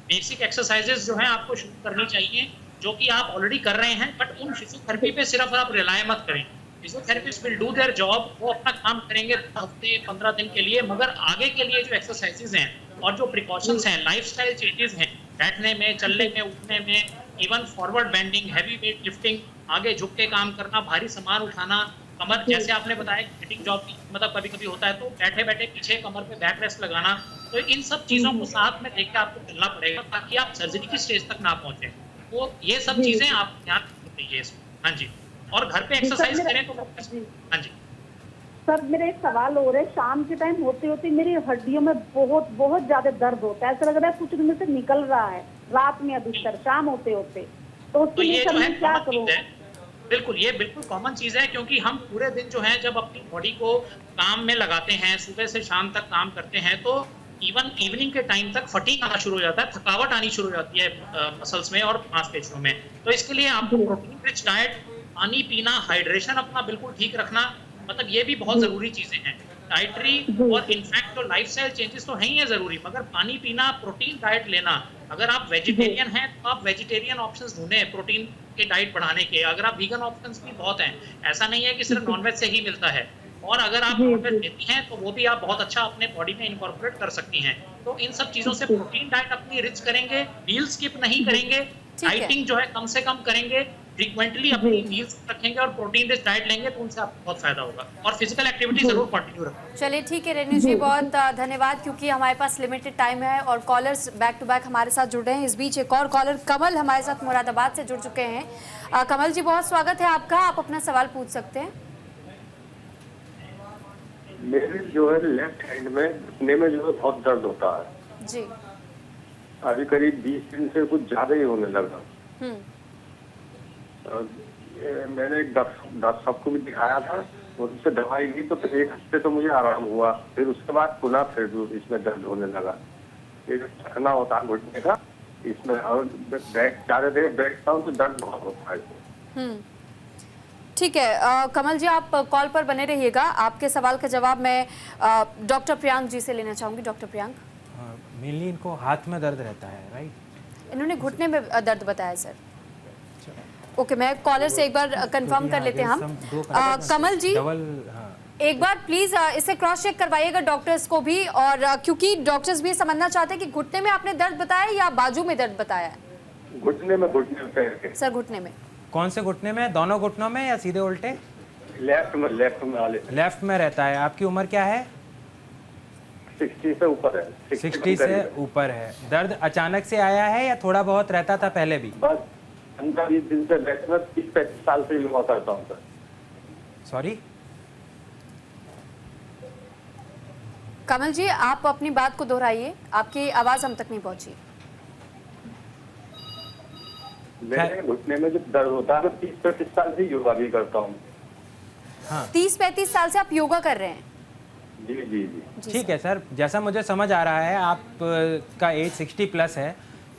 बेसिक एक्सरसाइजेस जो है आपको शुरू करनी चाहिए, जो कि आप ऑलरेडी कर रहे हैं, बट उन फिजियोथेरेपी पे सिर्फ आप रिलाय मत करें। Physiotherapist will do their job, वो अपना काम करेंगे हफ्ते 15 दिन के लिए, मगर आगे के लिए जो एक्सरसाइजेस हैं और जो प्रिकॉशंस हैं, लाइफस्टाइल चेंजेस हैं, बैठने में, चलने में, उठने में, even forward bending, heavy weight lifting, आगे झुक के काम करना, भारी सामान उठाना, कमर, जैसे आपने बताया सिटिंग जॉब की मतलब कभी कभी होता है तो बैठे बैठे पीछे कमर पे बैक रेस्ट लगाना, तो इन सब चीजों को साथ में देख के आपको चलना पड़ेगा ताकि आप सर्जरी की स्टेज तक ना पहुंचे। तो ये सब चीजें आप ध्यान रखनी चाहिए इसमें। हाँ जी, और घर पे एक्सरसाइज करें तो हाँ जी। सर मेरा एक सवाल हो रहा है, शाम के टाइम होते होते मेरी हड्डियों में बहुत बहुत ज्यादा दर्द होता है, ऐसा लग रहा है कुछ दिन से निकल रहा है, रात में अधिकतर शाम होते होते, तो उसके लिए सर मैं क्या करूँ? बिल्कुल, ये बिल्कुल कॉमन चीज है, क्योंकि हम पूरे दिन जो है जब अपनी बॉडी को काम में लगाते हैं, सुबह से शाम तक काम करते हैं, तो इवन इवनिंग के टाइम तक फटीग आना शुरू हो जाता है, थकावट आनी शुरू हो जाती है मसल्स में और मांसपेशियों में। तो इसके लिए आपको प्रोटीन रिच डाइट, पानी पीना, हाइड्रेशन अपना बिल्कुल ठीक रखना, मतलब ये भी बहुत जरूरी चीजें हैं। डाइटरी और इनफैक्ट जो लाइफस्टाइल चेंजेस तो हैं ही है जरूरी, मगर पानी पीना, प्रोटीन डाइट लेना। अगर आप वेजिटेरियन हैं तो आप वेजिटेरियन ऑप्शंस ढूंढें प्रोटीन के डाइट बढ़ाने के। अगर आप वीगन ऑप्शंस भी बहुत हैं, ऐसा नहीं है कि सिर्फ नॉनवेज से ही मिलता है। और अगर आप नॉनवेज लेती हैं तो वो भी आप बहुत अच्छा अपने बॉडी में इनकॉर्पोरेट कर सकती हैं। तो इन सब चीजों से प्रोटीन डाइट अपनी रिच करेंगे, मील स्किप नहीं करेंगे, डाइटिंग जो है कम से कम करेंगे, फ्रीक्वेंटली अपनी मील्स रखेंगे और प्रोटीन रिच डाइट लेंगे तो उनसे आपको बहुत फायदा होगा। और फिजिकल एक्टिविटी जरूर कंटिन्यू रखें। चलिए ठीक है रेणु जी, बहुत धन्यवाद, क्योंकि हमारे पास लिमिटेड टाइम है और कॉलर्स बैक टू बैक हमारे साथ जुड़ रहे हैं। इस बीच एक और कॉलर कमल हमारे साथ मुरादाबाद से जुड़ चुके हैं। कमल जी, बहुत स्वागत है आपका, आप अपना सवाल पूछ सकते हैं। मेरे जो है लेफ्ट हैंड में घुटने में जो है बहुत दर्द होता है जी। अभी करीब 20 दिन से कुछ ज्यादा ही होने लगा। मैंने एक डॉक्टर साहब को भी दिखाया था, उनसे दवाई ली तो फिर 1 हफ्ते तो मुझे आराम हुआ, फिर उसके बाद पुनः फिर इसमें दर्द होने लगा। ये जो थकना होता है घुटने का इसमें, और ज्यादा देर बैठता हूँ तो दर्द बहुत होता है। ठीक है कमल जी, आप कॉल पर बने रहिएगा। आपके सवाल का जवाब मैं डॉक्टर प्रियांक जी से लेना चाहूंगी। डॉक्टर प्रियांक, मेनली इनको हाथ में दर्द रहता है, राइट? इन्होंने घुटने में दर्द बताया सर। ओके, मैं कॉलर से एक बार कंफर्म कर लेते हैं हम। कमल जी, एक बार प्लीज इसे क्रॉस चेक करवाइएगा डॉक्टर्स को भी, और क्योंकि डॉक्टर्स भी समझना चाहते हैं कि घुटने में आपने दर्द बताया या बाजू में दर्द बताया है? घुटने में पैर के। सर घुटने में। कौन से घुटने में? दोनों घुटनों में या सीधे उल्टे? लेफ्ट में वाले। लेफ्ट में रहता है। आपकी उम्र क्या है? 60 से ऊपर है। 60 से ऊपर है। दर्द अचानक से आया है या थोड़ा बहुत रहता था पहले भी? बस 15-20 दिन से 30-35 साल से योगा करता हूँ सर। सॉरी कमल जी, आप अपनी बात को दोहराइए, आपकी आवाज हम तक नहीं पहुंची। मेरे घुटने में जो दर्द होता है, मैं 30-35 साल से योगा भी करता हूँ। हाँ, 30-35 साल से आप योगा कर रहे हैं? जी जी जी। ठीक है सर, जैसा मुझे समझ आ रहा है आप का एज 60 प्लस है,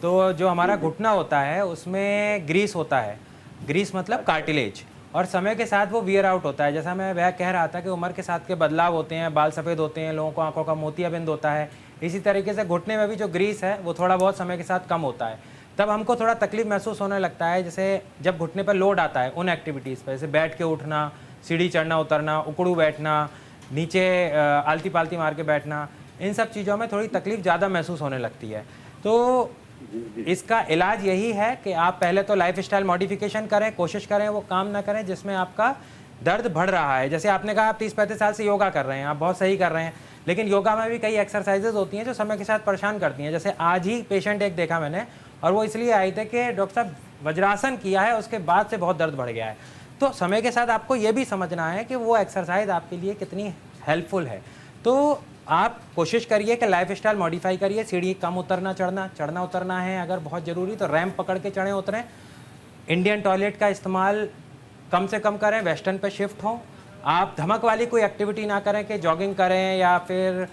तो जो हमारा घुटना होता है उसमें ग्रीस होता है। ग्रीस मतलब कार्टिलेज, और समय के साथ वो वियर आउट होता है। जैसा मैं वह कह रहा था कि उम्र के साथ के बदलाव होते हैं, बाल सफ़ेद होते हैं, लोगों को आंखों का मोतियाबिंद होता है, इसी तरीके से घुटने में भी जो ग्रीस है वो थोड़ा बहुत समय के साथ कम होता है। तब हमको थोड़ा तकलीफ महसूस होने लगता है, जैसे जब घुटने पर लोड आता है उन एक्टिविटीज़ पर, जैसे बैठ के उठना, सीढ़ी चढ़ना उतरना, उकड़ू बैठना, नीचे आलती पालती मार के बैठना, इन सब चीज़ों में थोड़ी तकलीफ ज़्यादा महसूस होने लगती है। तो इसका इलाज यही है कि आप पहले तो लाइफ स्टाइल मॉडिफिकेशन करें, कोशिश करें वो काम ना करें जिसमें आपका दर्द बढ़ रहा है। जैसे आपने कहा आप 30-35 साल से योगा कर रहे हैं, आप बहुत सही कर रहे हैं, लेकिन योगा में भी कई एक्सरसाइजेज होती हैं जो समय के साथ परेशान करती हैं। जैसे आज ही पेशेंट एक देखा मैंने, और वो इसलिए आए थे कि डॉक्टर साहब वज्रासन किया है, उसके बाद से बहुत दर्द बढ़ गया है। तो समय के साथ आपको ये भी समझना है कि वो एक्सरसाइज आपके लिए कितनी हेल्पफुल है। तो आप कोशिश करिए कि लाइफ स्टाइल मॉडिफाई करिए, सीढ़ी कम उतरना चढ़ना उतरना है, अगर बहुत ज़रूरी तो रैंप पकड़ के चढ़ें उतरें, इंडियन टॉयलेट का इस्तेमाल कम से कम करें, वेस्टर्न पे शिफ्ट हों। आप धमक वाली कोई एक्टिविटी ना करें कि जॉगिंग करें या फिर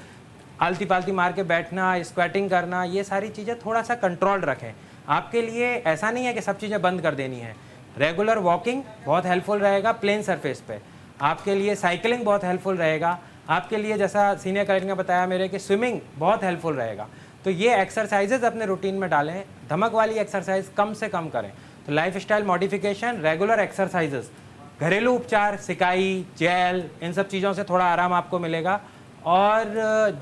आलती पालती मार के बैठना, स्क्वैटिंग करना, ये सारी चीज़ें थोड़ा सा कंट्रोल रखें। आपके लिए ऐसा नहीं है कि सब चीज़ें बंद कर देनी है। रेगुलर वॉकिंग बहुत हेल्पफुल रहेगा प्लेन सरफेस पे, आपके लिए साइकिलिंग बहुत हेल्पफुल रहेगा, आपके लिए जैसा सीनियर कलेक्टर ने बताया मेरे कि स्विमिंग बहुत हेल्पफुल रहेगा। तो ये एक्सरसाइजेज अपने रूटीन में डालें, धमक वाली एक्सरसाइज कम से कम करें। तो life style modification, regular exercises, घरेलू उपचार, सिकाई, जेल, इन सब चीज़ों से थोड़ा आराम आपको मिलेगा, और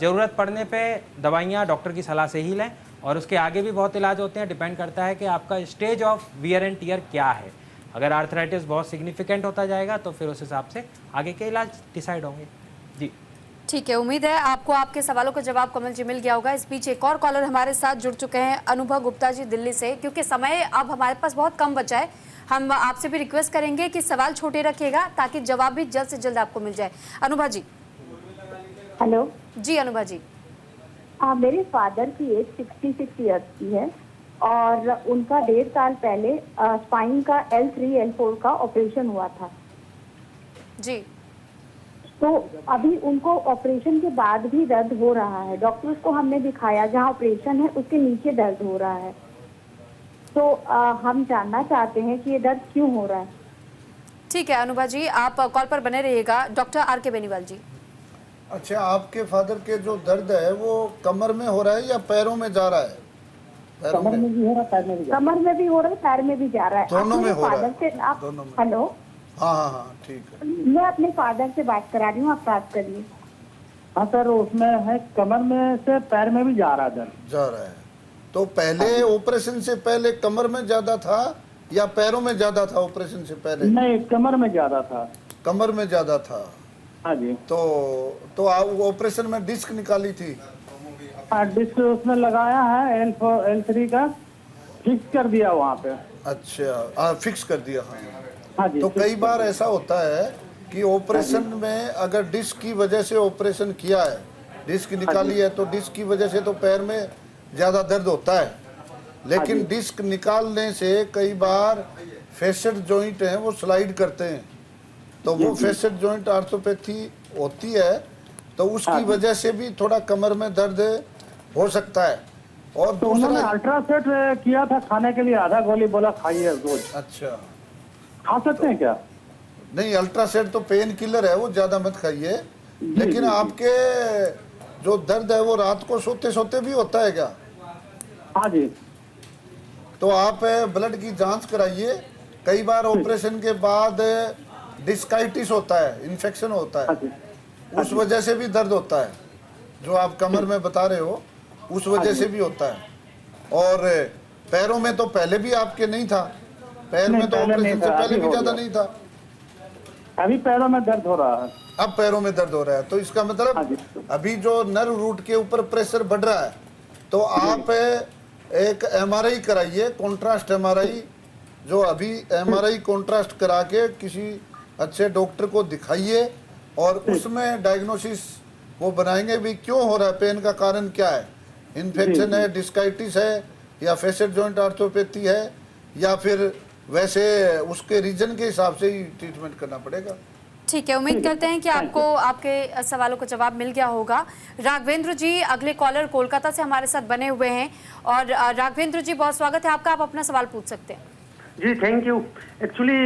ज़रूरत पड़ने पे दवाइयाँ डॉक्टर की सलाह से ही लें। और उसके आगे भी बहुत इलाज होते हैं, डिपेंड करता है कि आपका stage of wear and tear क्या है। अगर आर्थराइटिस बहुत सिग्निफिकेंट होता जाएगा तो फिर उस हिसाब से आगे के इलाज डिसाइड होंगे। जी ठीक है, उम्मीद है आपको आपके सवालों का जवाब कमल जी मिल गया होगा। इस बीच एक और कॉलर हमारे साथ जुड़ चुके हैं, अनुभव गुप्ता जी दिल्ली से। क्योंकि समय अब हमारे पास बहुत कम बचा है, हम आपसे भी रिक्वेस्ट करेंगे कि सवाल छोटे रखिएगा ताकि जवाब भी जल्द से जल्द आपको मिल जाए। अनुभव जी। हेलो जी अनुभव जी। मेरे फादर की एज 66 ईयर्स की है और उनका 1.5 साल पहले स्पाइन का L3 L4 का ऑपरेशन हुआ था जी। तो अभी उनको ऑपरेशन के बाद भी दर्द हो रहा है। डॉक्टर्स को हमने दिखाया, जहाँ ऑपरेशन है उसके नीचे दर्द हो रहा है। तो हम जानना चाहते हैं कि ये दर्द क्यों हो रहा है। ठीक है अनुभा जी, आप कॉल पर बने रहिएगा। Doctor R K. बेनीवाल जी। अच्छा, आपके फादर के जो दर्द है वो कमर में हो रहा है या पैरों में जा रहा है? कमर में भी हो रहा है, पैर में भी जा रहा है। कमर में भी हो रहा है, पैर में भी जा रहा है। दोनों में हो रहा है। फादर से आप दोनों में। हेलो, हाँ हाँ हाँ, ठीक है। मैं अपने फादर से बात करा रही हूँ, आप बात करिए। हाँ सर, उसमें है कमर में से पैर में भी जा रहा है दर्द। जा रहा है। तो पहले ऑपरेशन से पहले कमर में ज्यादा था या पैरों में ज्यादा था? ऑपरेशन से पहले नहीं, कमर में ज्यादा था। कमर में ज्यादा था। हाँ जी। तो आप ऑपरेशन में डिस्क निकाली थी? हाँ, डिस्क उसमें लगाया है, L3 का फिक्स कर दिया वहाँ पे। अच्छा, फिक्स कर दिया। हाँ हाँ जी। तो कई बार ऐसा होता है कि ऑपरेशन में अगर डिस्क की वजह से ऑपरेशन किया है, डिस्क निकाली है, तो डिस्क की वजह से तो पैर में ज्यादा दर्द होता है, लेकिन डिस्क निकालने से कई बार फेसेट जॉइंट हैं वो स्लाइड करते हैं, तो वो फेसेट जॉइंट आर्थोपैथी होती है, तो उसकी वजह से भी थोड़ा कमर में दर्द हो सकता है। और तो उन्होंने अल्ट्रासेट किया था खाने के लिए, आधा गोली बोला खाइए रोज। अच्छा, खा सकते हैं क्या? नहीं, अल्ट्रासेट तो पेन किलर है, वो ज्यादा मत खाइए। लेकिन आपके जो दर्द है वो रात को सोते सोते भी होता है क्या? हाँ जी। तो आप ब्लड की जांच कराइए। कई बार ऑपरेशन के बाद डिस्काइटिस होता है, इन्फेक्शन होता है, उस वजह से भी दर्द होता है। जो आप कमर में बता रहे हो उस वजह से भी होता है। और पैरों में तो पहले भी आपके नहीं था, पैर में तो ऑपरेशन से पहले भी ज्यादा नहीं था। अभी पैरों में दर्द हो रहा है। अब पैरों में दर्द हो रहा है, तो इसका मतलब अभी जो नर्व रूट के ऊपर प्रेशर बढ़ रहा है, तो आप एक MRI कराइए, कॉन्ट्रास्ट MRI। जो अभी MRI कॉन्ट्रास्ट करा के किसी अच्छे डॉक्टर को दिखाइए और उसमें डायग्नोसिस वो बनाएंगे भी क्यों हो रहा है, पेन का कारण क्या है, इन्फेक्शन है, डिस्काइटिस है, या फेसेट जॉइंट आर्थोपैथी है, या फिर वैसे उसके रीजन के हिसाब से ही ट्रीटमेंट करना पड़ेगा। ठीक है, उम्मीद करते हैं कि आपको आपके सवालों का जवाब मिल गया होगा। राघवेंद्र जी अगले कॉलर कोलकाता से हमारे साथ बने हुए हैं, और राघवेंद्र जी बहुत स्वागत है आपका, आप अपना सवाल पूछ सकते हैं। जी थैंक यू। एक्चुअली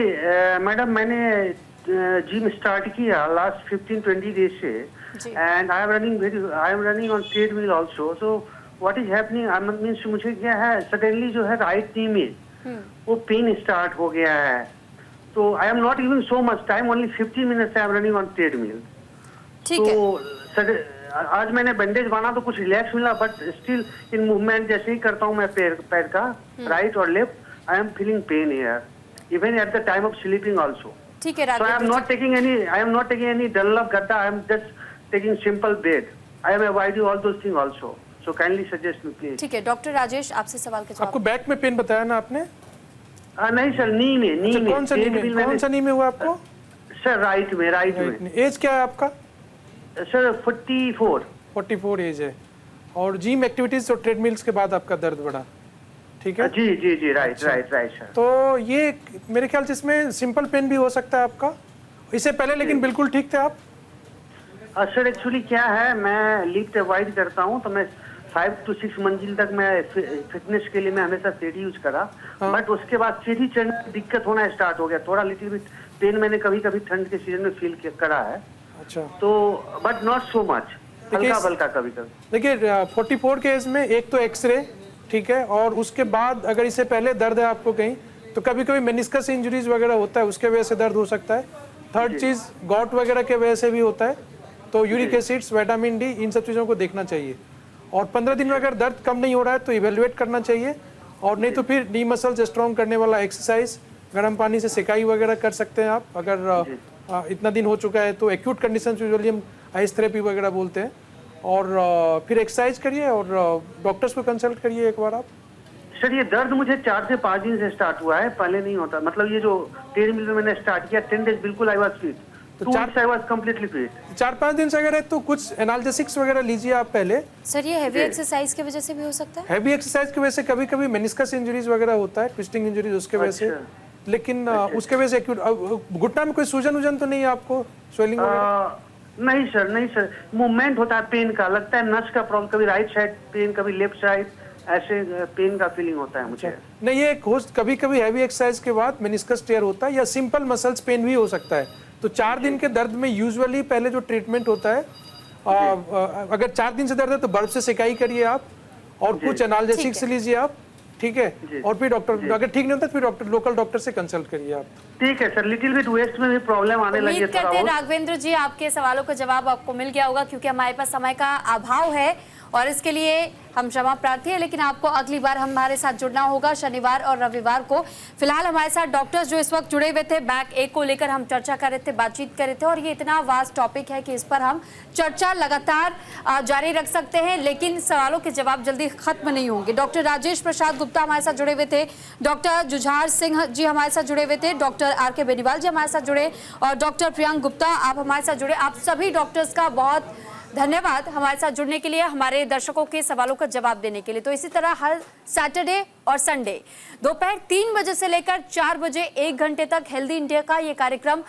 मैडम मैंने जिम स्टार्ट किया लास्ट 15-20 डेज से, and I am running on treadmill also. So what is happening means, मुझे क्या है सडनली जो है राइट नी में वो पेन स्टार्ट हो गया है। तो I am not giving so much time, only 15 minutes I am running on treadmill. तो आज मैंने बैंडेज बांधा तो कुछ रिलैक्स मिला, बट स्टिल इन मूवमेंट जैसे ही करता हूँ मैं पैर का राइट और left, I am feeling pen here even at the time of sleeping also. ठीक है So I am not taking any Dunlop gadda. I am just taking simple bed. I am avoiding all those things also. So kindly suggest me please. ठीक है, doctor Rajesh आपसे सवाल का जवाब। आपको back में पेन बताया ना आपने? नहीं सर, नी में। कौन सा नी में हुआ आपको? सर राइट में। एज क्या है आपका? सर 44 एज है, और जिम एक्टिविटीज और ट्रेडमिल्स के बाद आपका दर्द बढ़ा, ठीक है? जी राइट सर। तो ये मेरे ख्याल से इसमें सिंपल पेन भी हो सकता है आपका, इससे पहले लेकिन बिल्कुल ठीक थे आप? सर एक्चुअली क्या है, मैं लिफ्ट अवॉइड करता हूँ, तो मैं 5 to 6 मंजिल तक मैं फिटनेस के लिए मैं हमेशा सीढ़ी यूज करा, बट उसके बाद सीढ़ी चढ़ने में दिक्कत होना स्टार्ट हो गया, थोड़ा लिटिल बिट पेन मैंने कभी कभी ठंड के सीजन में फील करा है। अच्छा। तो बट नॉट सो मच, हल्का बल्का कभी कभी। देखिए 44 के एज में एक तो एक्सरे, ठीक है, और उसके बाद अगर इससे पहले दर्द है आपको कहीं, तो कभी कभी मेनिस्कस इंजरीज वगैरह होता है, उसके वजह से दर्द हो सकता है। थर्ड चीज गॉट वगैरह के वजह से भी होता है, तो यूरिक एसिड्स, विटामिन डी, इन सब चीज़ों को देखना चाहिए। और 15 दिन में अगर दर्द कम नहीं हो रहा है तो इवेलुएट करना चाहिए, और नहीं तो फिर नी मसल्स स्ट्रॉन्ग करने वाला एक्सरसाइज, गर्म पानी से सिकाई वगैरह कर सकते हैं आप। अगर इतना दिन हो चुका है तो एक्यूट कंडीशन यूजुअली हम आइस थेरेपी वगैरह बोलते हैं, और फिर एक्सरसाइज करिए और डॉक्टर्स को कंसल्ट करिए एक बार आप। सर ये दर्द मुझे 4 से 5 दिन से स्टार्ट हुआ है, पहले नहीं होता। मतलब ये जो 10 मिनट में मैंने स्टार्ट किया, 10 डेज बिल्कुल आई वाज फिट, तो 2 weeks I was completely fit. 4-5 दिन से अगर है तो कुछ एनाल्जेसिक्स वगैरह लीजिए आप पहले। सर ये हैवी एक्सरसाइज की वजह से भी हो सकता है? हैवी एक्सरसाइज की वजह से कभी कभी मेनिस्कस इंजरीज वगैरह होता है, ट्विस्टिंग इंजरीज, उसके वजह से। लेकिन उसके वजह से घुटना में कोई सूजन तो नहीं है आपको, स्वेलिंग वगैरह? नहीं सर, नहीं सर, मूवमेंट होता है पेन का, लगता है नस का प्रॉब्लम, कभी राइट साइड पेन, कभी लेफ्ट साइड, ऐसे पेन का फीलिंग होता है मुझे। नहीं, ये कभी कभी हैवी एक्सरसाइज के बाद मेनिस्कस टेयर होता है या सिंपल मसल्स पेन भी हो सकता है। तो 4 दिन के दर्द में यूजुअली पहले जो ट्रीटमेंट होता है, अगर 4 दिन से दर्द है तो बर्फ से सिकाई करिए आप, और कुछ एनाल्जेसिक्स लीजिए आप, ठीक है, और फिर डॉक्टर, अगर ठीक नहीं होता फिर डॉक्टर, लोकल डॉक्टर से कंसल्ट करिए आप। ठीक है सर, लिटिल बिट वेस्ट में भी प्रॉब्लम आने लगी है। उम्मीद करते हैं राघवेंद्र जी आपके सवालों का जवाब आपको मिल गया होगा, क्योंकि हमारे पास समय का अभाव है और इसके लिए हम क्षमा प्रार्थी है, लेकिन आपको अगली बार हमारे साथ जुड़ना होगा शनिवार और रविवार को। फिलहाल हमारे साथ डॉक्टर्स जो इस वक्त जुड़े हुए थे, बैक एक को लेकर हम चर्चा कर रहे थे, बातचीत कर रहे थे, और ये इतना वास्ट टॉपिक है कि इस पर हम चर्चा लगातार जारी रख सकते हैं, लेकिन सवालों के जवाब जल्दी खत्म नहीं होंगे। डॉक्टर राजेश प्रसाद गुप्ता हमारे साथ जुड़े हुए थे, डॉक्टर जुझार सिंह जी हमारे साथ जुड़े हुए थे, डॉक्टर RK बेनीवाल जी हमारे साथ जुड़े, और डॉक्टर प्रियंक गुप्ता आप हमारे साथ जुड़े। आप सभी डॉक्टर्स का बहुत धन्यवाद हमारे साथ जुड़ने के लिए, हमारे दर्शकों के सवालों का जवाब देने के लिए। तो इसी तरह हर सैटरडे और संडे दोपहर 3 बजे से लेकर 4 बजे 1 घंटे तक हेल्दी इंडिया का ये कार्यक्रम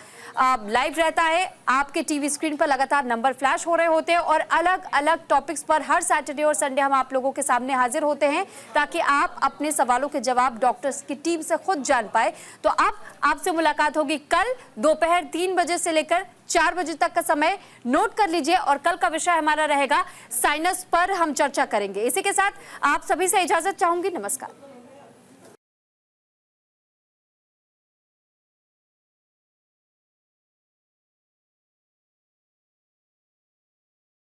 लाइव रहता है। आपके टीवी स्क्रीन पर लगातार नंबर फ्लैश हो रहे होते हैं और अलग अलग टॉपिक्स पर हर सैटरडे और संडे हम आप लोगों के सामने हाजिर होते हैं, ताकि आप अपने सवालों के जवाब डॉक्टर्स की टीम से खुद जान पाए। तो अब आपसे मुलाकात होगी कल दोपहर 3 बजे से लेकर 4 बजे तक का समय नोट कर लीजिए, और कल का विषय हमारा रहेगा साइनस पर हम चर्चा करेंगे। इसी के साथ आप सभी से इजाजत चाहूंगी। नमस्कार।